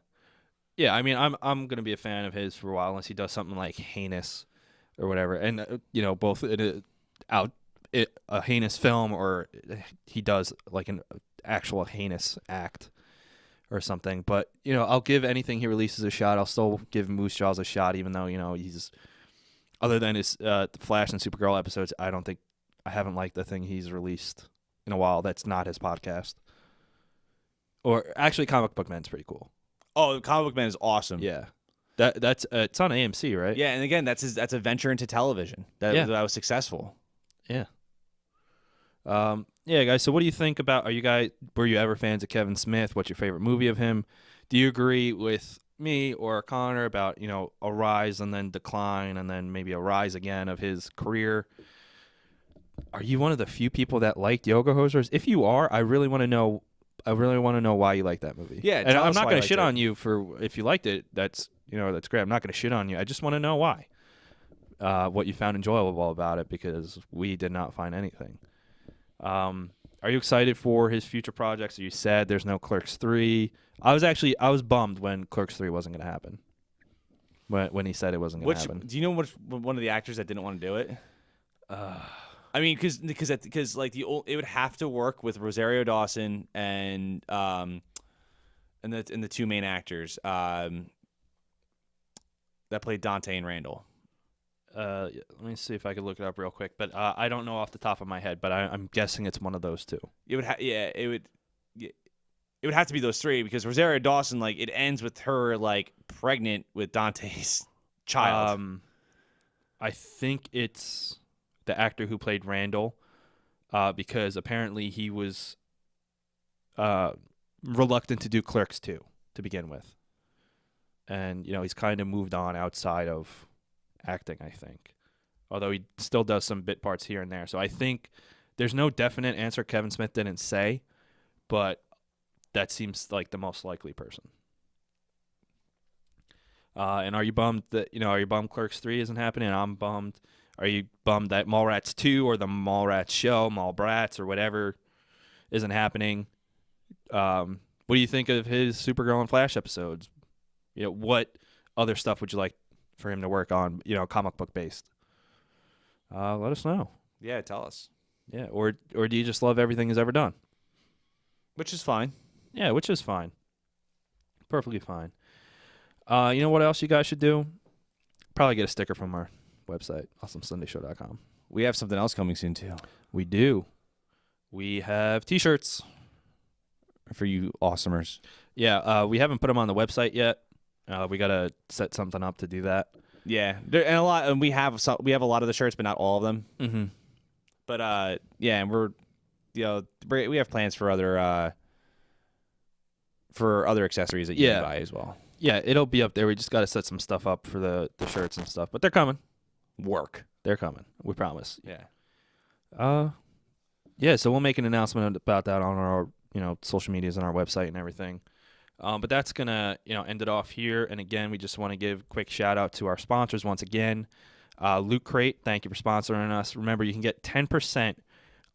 B: Yeah, I mean, I'm gonna be a fan of his for a while unless he does something like heinous or whatever, and both a heinous film or he does like an actual heinous act or something. But I'll give anything he releases a shot. I'll still give Moose Jaws a shot, even though he's other than his Flash and Supergirl episodes. I haven't liked the thing he's released in a while. That's not his podcast. Or actually, Comic Book Man's pretty cool.
A: Oh, Comic Book Man is awesome.
B: Yeah, that's it's on AMC, right?
A: Yeah, and again, that's a venture into television that was successful.
B: Yeah. Yeah, guys. So, what do you think about? Were you ever fans of Kevin Smith? What's your favorite movie of him? Do you agree with me or Connor about a rise and then decline and then maybe a rise again of his career? Are you one of the few people that liked Yoga Hosers? If you are, I really want to know I really want to know why you like that movie.
A: Yeah,
B: and
A: tell
B: I'm
A: us
B: not
A: why
B: going
A: you
B: to shit
A: liked it.
B: on you for if you liked it. That's great. I'm not going to shit on you. I just want to know why. What you found enjoyable about it, because we did not find anything. Are you excited for his future projects? Are you sad there's no Clerks 3? I was bummed when Clerks 3 wasn't going to happen. When he said it wasn't going to happen.
A: Do you know which one of the actors that didn't want to do it? I mean, because like it would have to work with Rosario Dawson and the two main actors that played Dante and Randall.
B: Let me see if I could look it up real quick, but I don't know off the top of my head, but I'm guessing it's one of those two.
A: It would have to be those three, because Rosario Dawson, like, it ends with her like pregnant with Dante's child.
B: I think it's the actor who played Randall, because apparently he was reluctant to do Clerks 2 to begin with, and he's kind of moved on outside of acting, I think, although he still does some bit parts here and there. So I think there's no definite answer. Kevin Smith didn't say, but that seems like the most likely person. And are you bummed that Clerks 3 isn't happening? I'm bummed. Are you bummed that Mallrats 2 or the Mallrats show, Mallbrats or whatever, isn't happening? What do you think of his Supergirl and Flash episodes? What other stuff would you like for him to work on, comic book based? Let us know.
A: Yeah, tell us.
B: Yeah, or do you just love everything he's ever done?
A: Which is fine.
B: Yeah, which is fine. Perfectly fine. You know what else you guys should do? Probably get a sticker from our website, awesomesundayshow.com.
A: We have something else coming soon too.
B: We do. We have T-shirts
A: for you awesomers.
B: Yeah, we haven't put them on the website yet. We gotta set something up to do that.
A: Yeah, and we have a lot of the shirts, but not all of them.
B: Mm-hmm.
A: But yeah, and we have plans for other accessories that you can buy as well.
B: Yeah, it'll be up there. We just gotta set some stuff up for the shirts and stuff, but they're coming.
A: They're
B: coming. We promise.
A: Yeah.
B: Yeah. So we'll make an announcement about that on our social medias and our website and everything. But that's going to, end it off here. And again, we just want to give a quick shout out to our sponsors once again. Loot Crate, thank you for sponsoring us. Remember, you can get 10%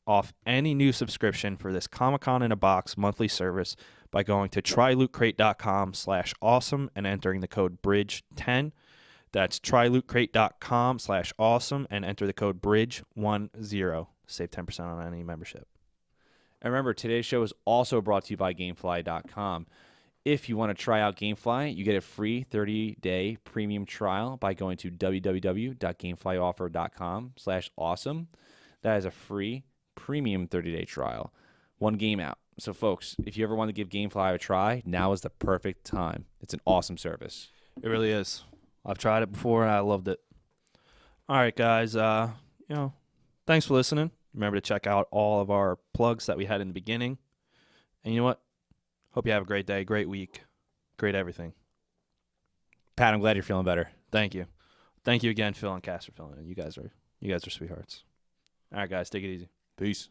B: off any new subscription for this Comic-Con in a Box monthly service by going to trylootcrate.com/awesome and entering the code BRIDGE10. That's trylootcrate.com/awesome and enter the code BRIDGE10. Save 10% on any membership.
A: And remember, today's show is also brought to you by Gamefly.com. If you want to try out Gamefly, you get a free 30-day premium trial by going to www.gameflyoffer.com/awesome. That is a free premium 30-day trial. One game out. So, folks, if you ever want to give Gamefly a try, now is the perfect time. It's an awesome service.
B: It really is. I've tried it before, and I loved it. All right, guys. Thanks for listening. Remember to check out all of our plugs that we had in the beginning. And you know what? Hope you have a great day, great week, great everything.
A: Pat, I'm glad you're feeling better.
B: Thank you. Thank you again, Phil and Cass, for filling in. You guys are sweethearts. All right, guys, take it easy.
A: Peace.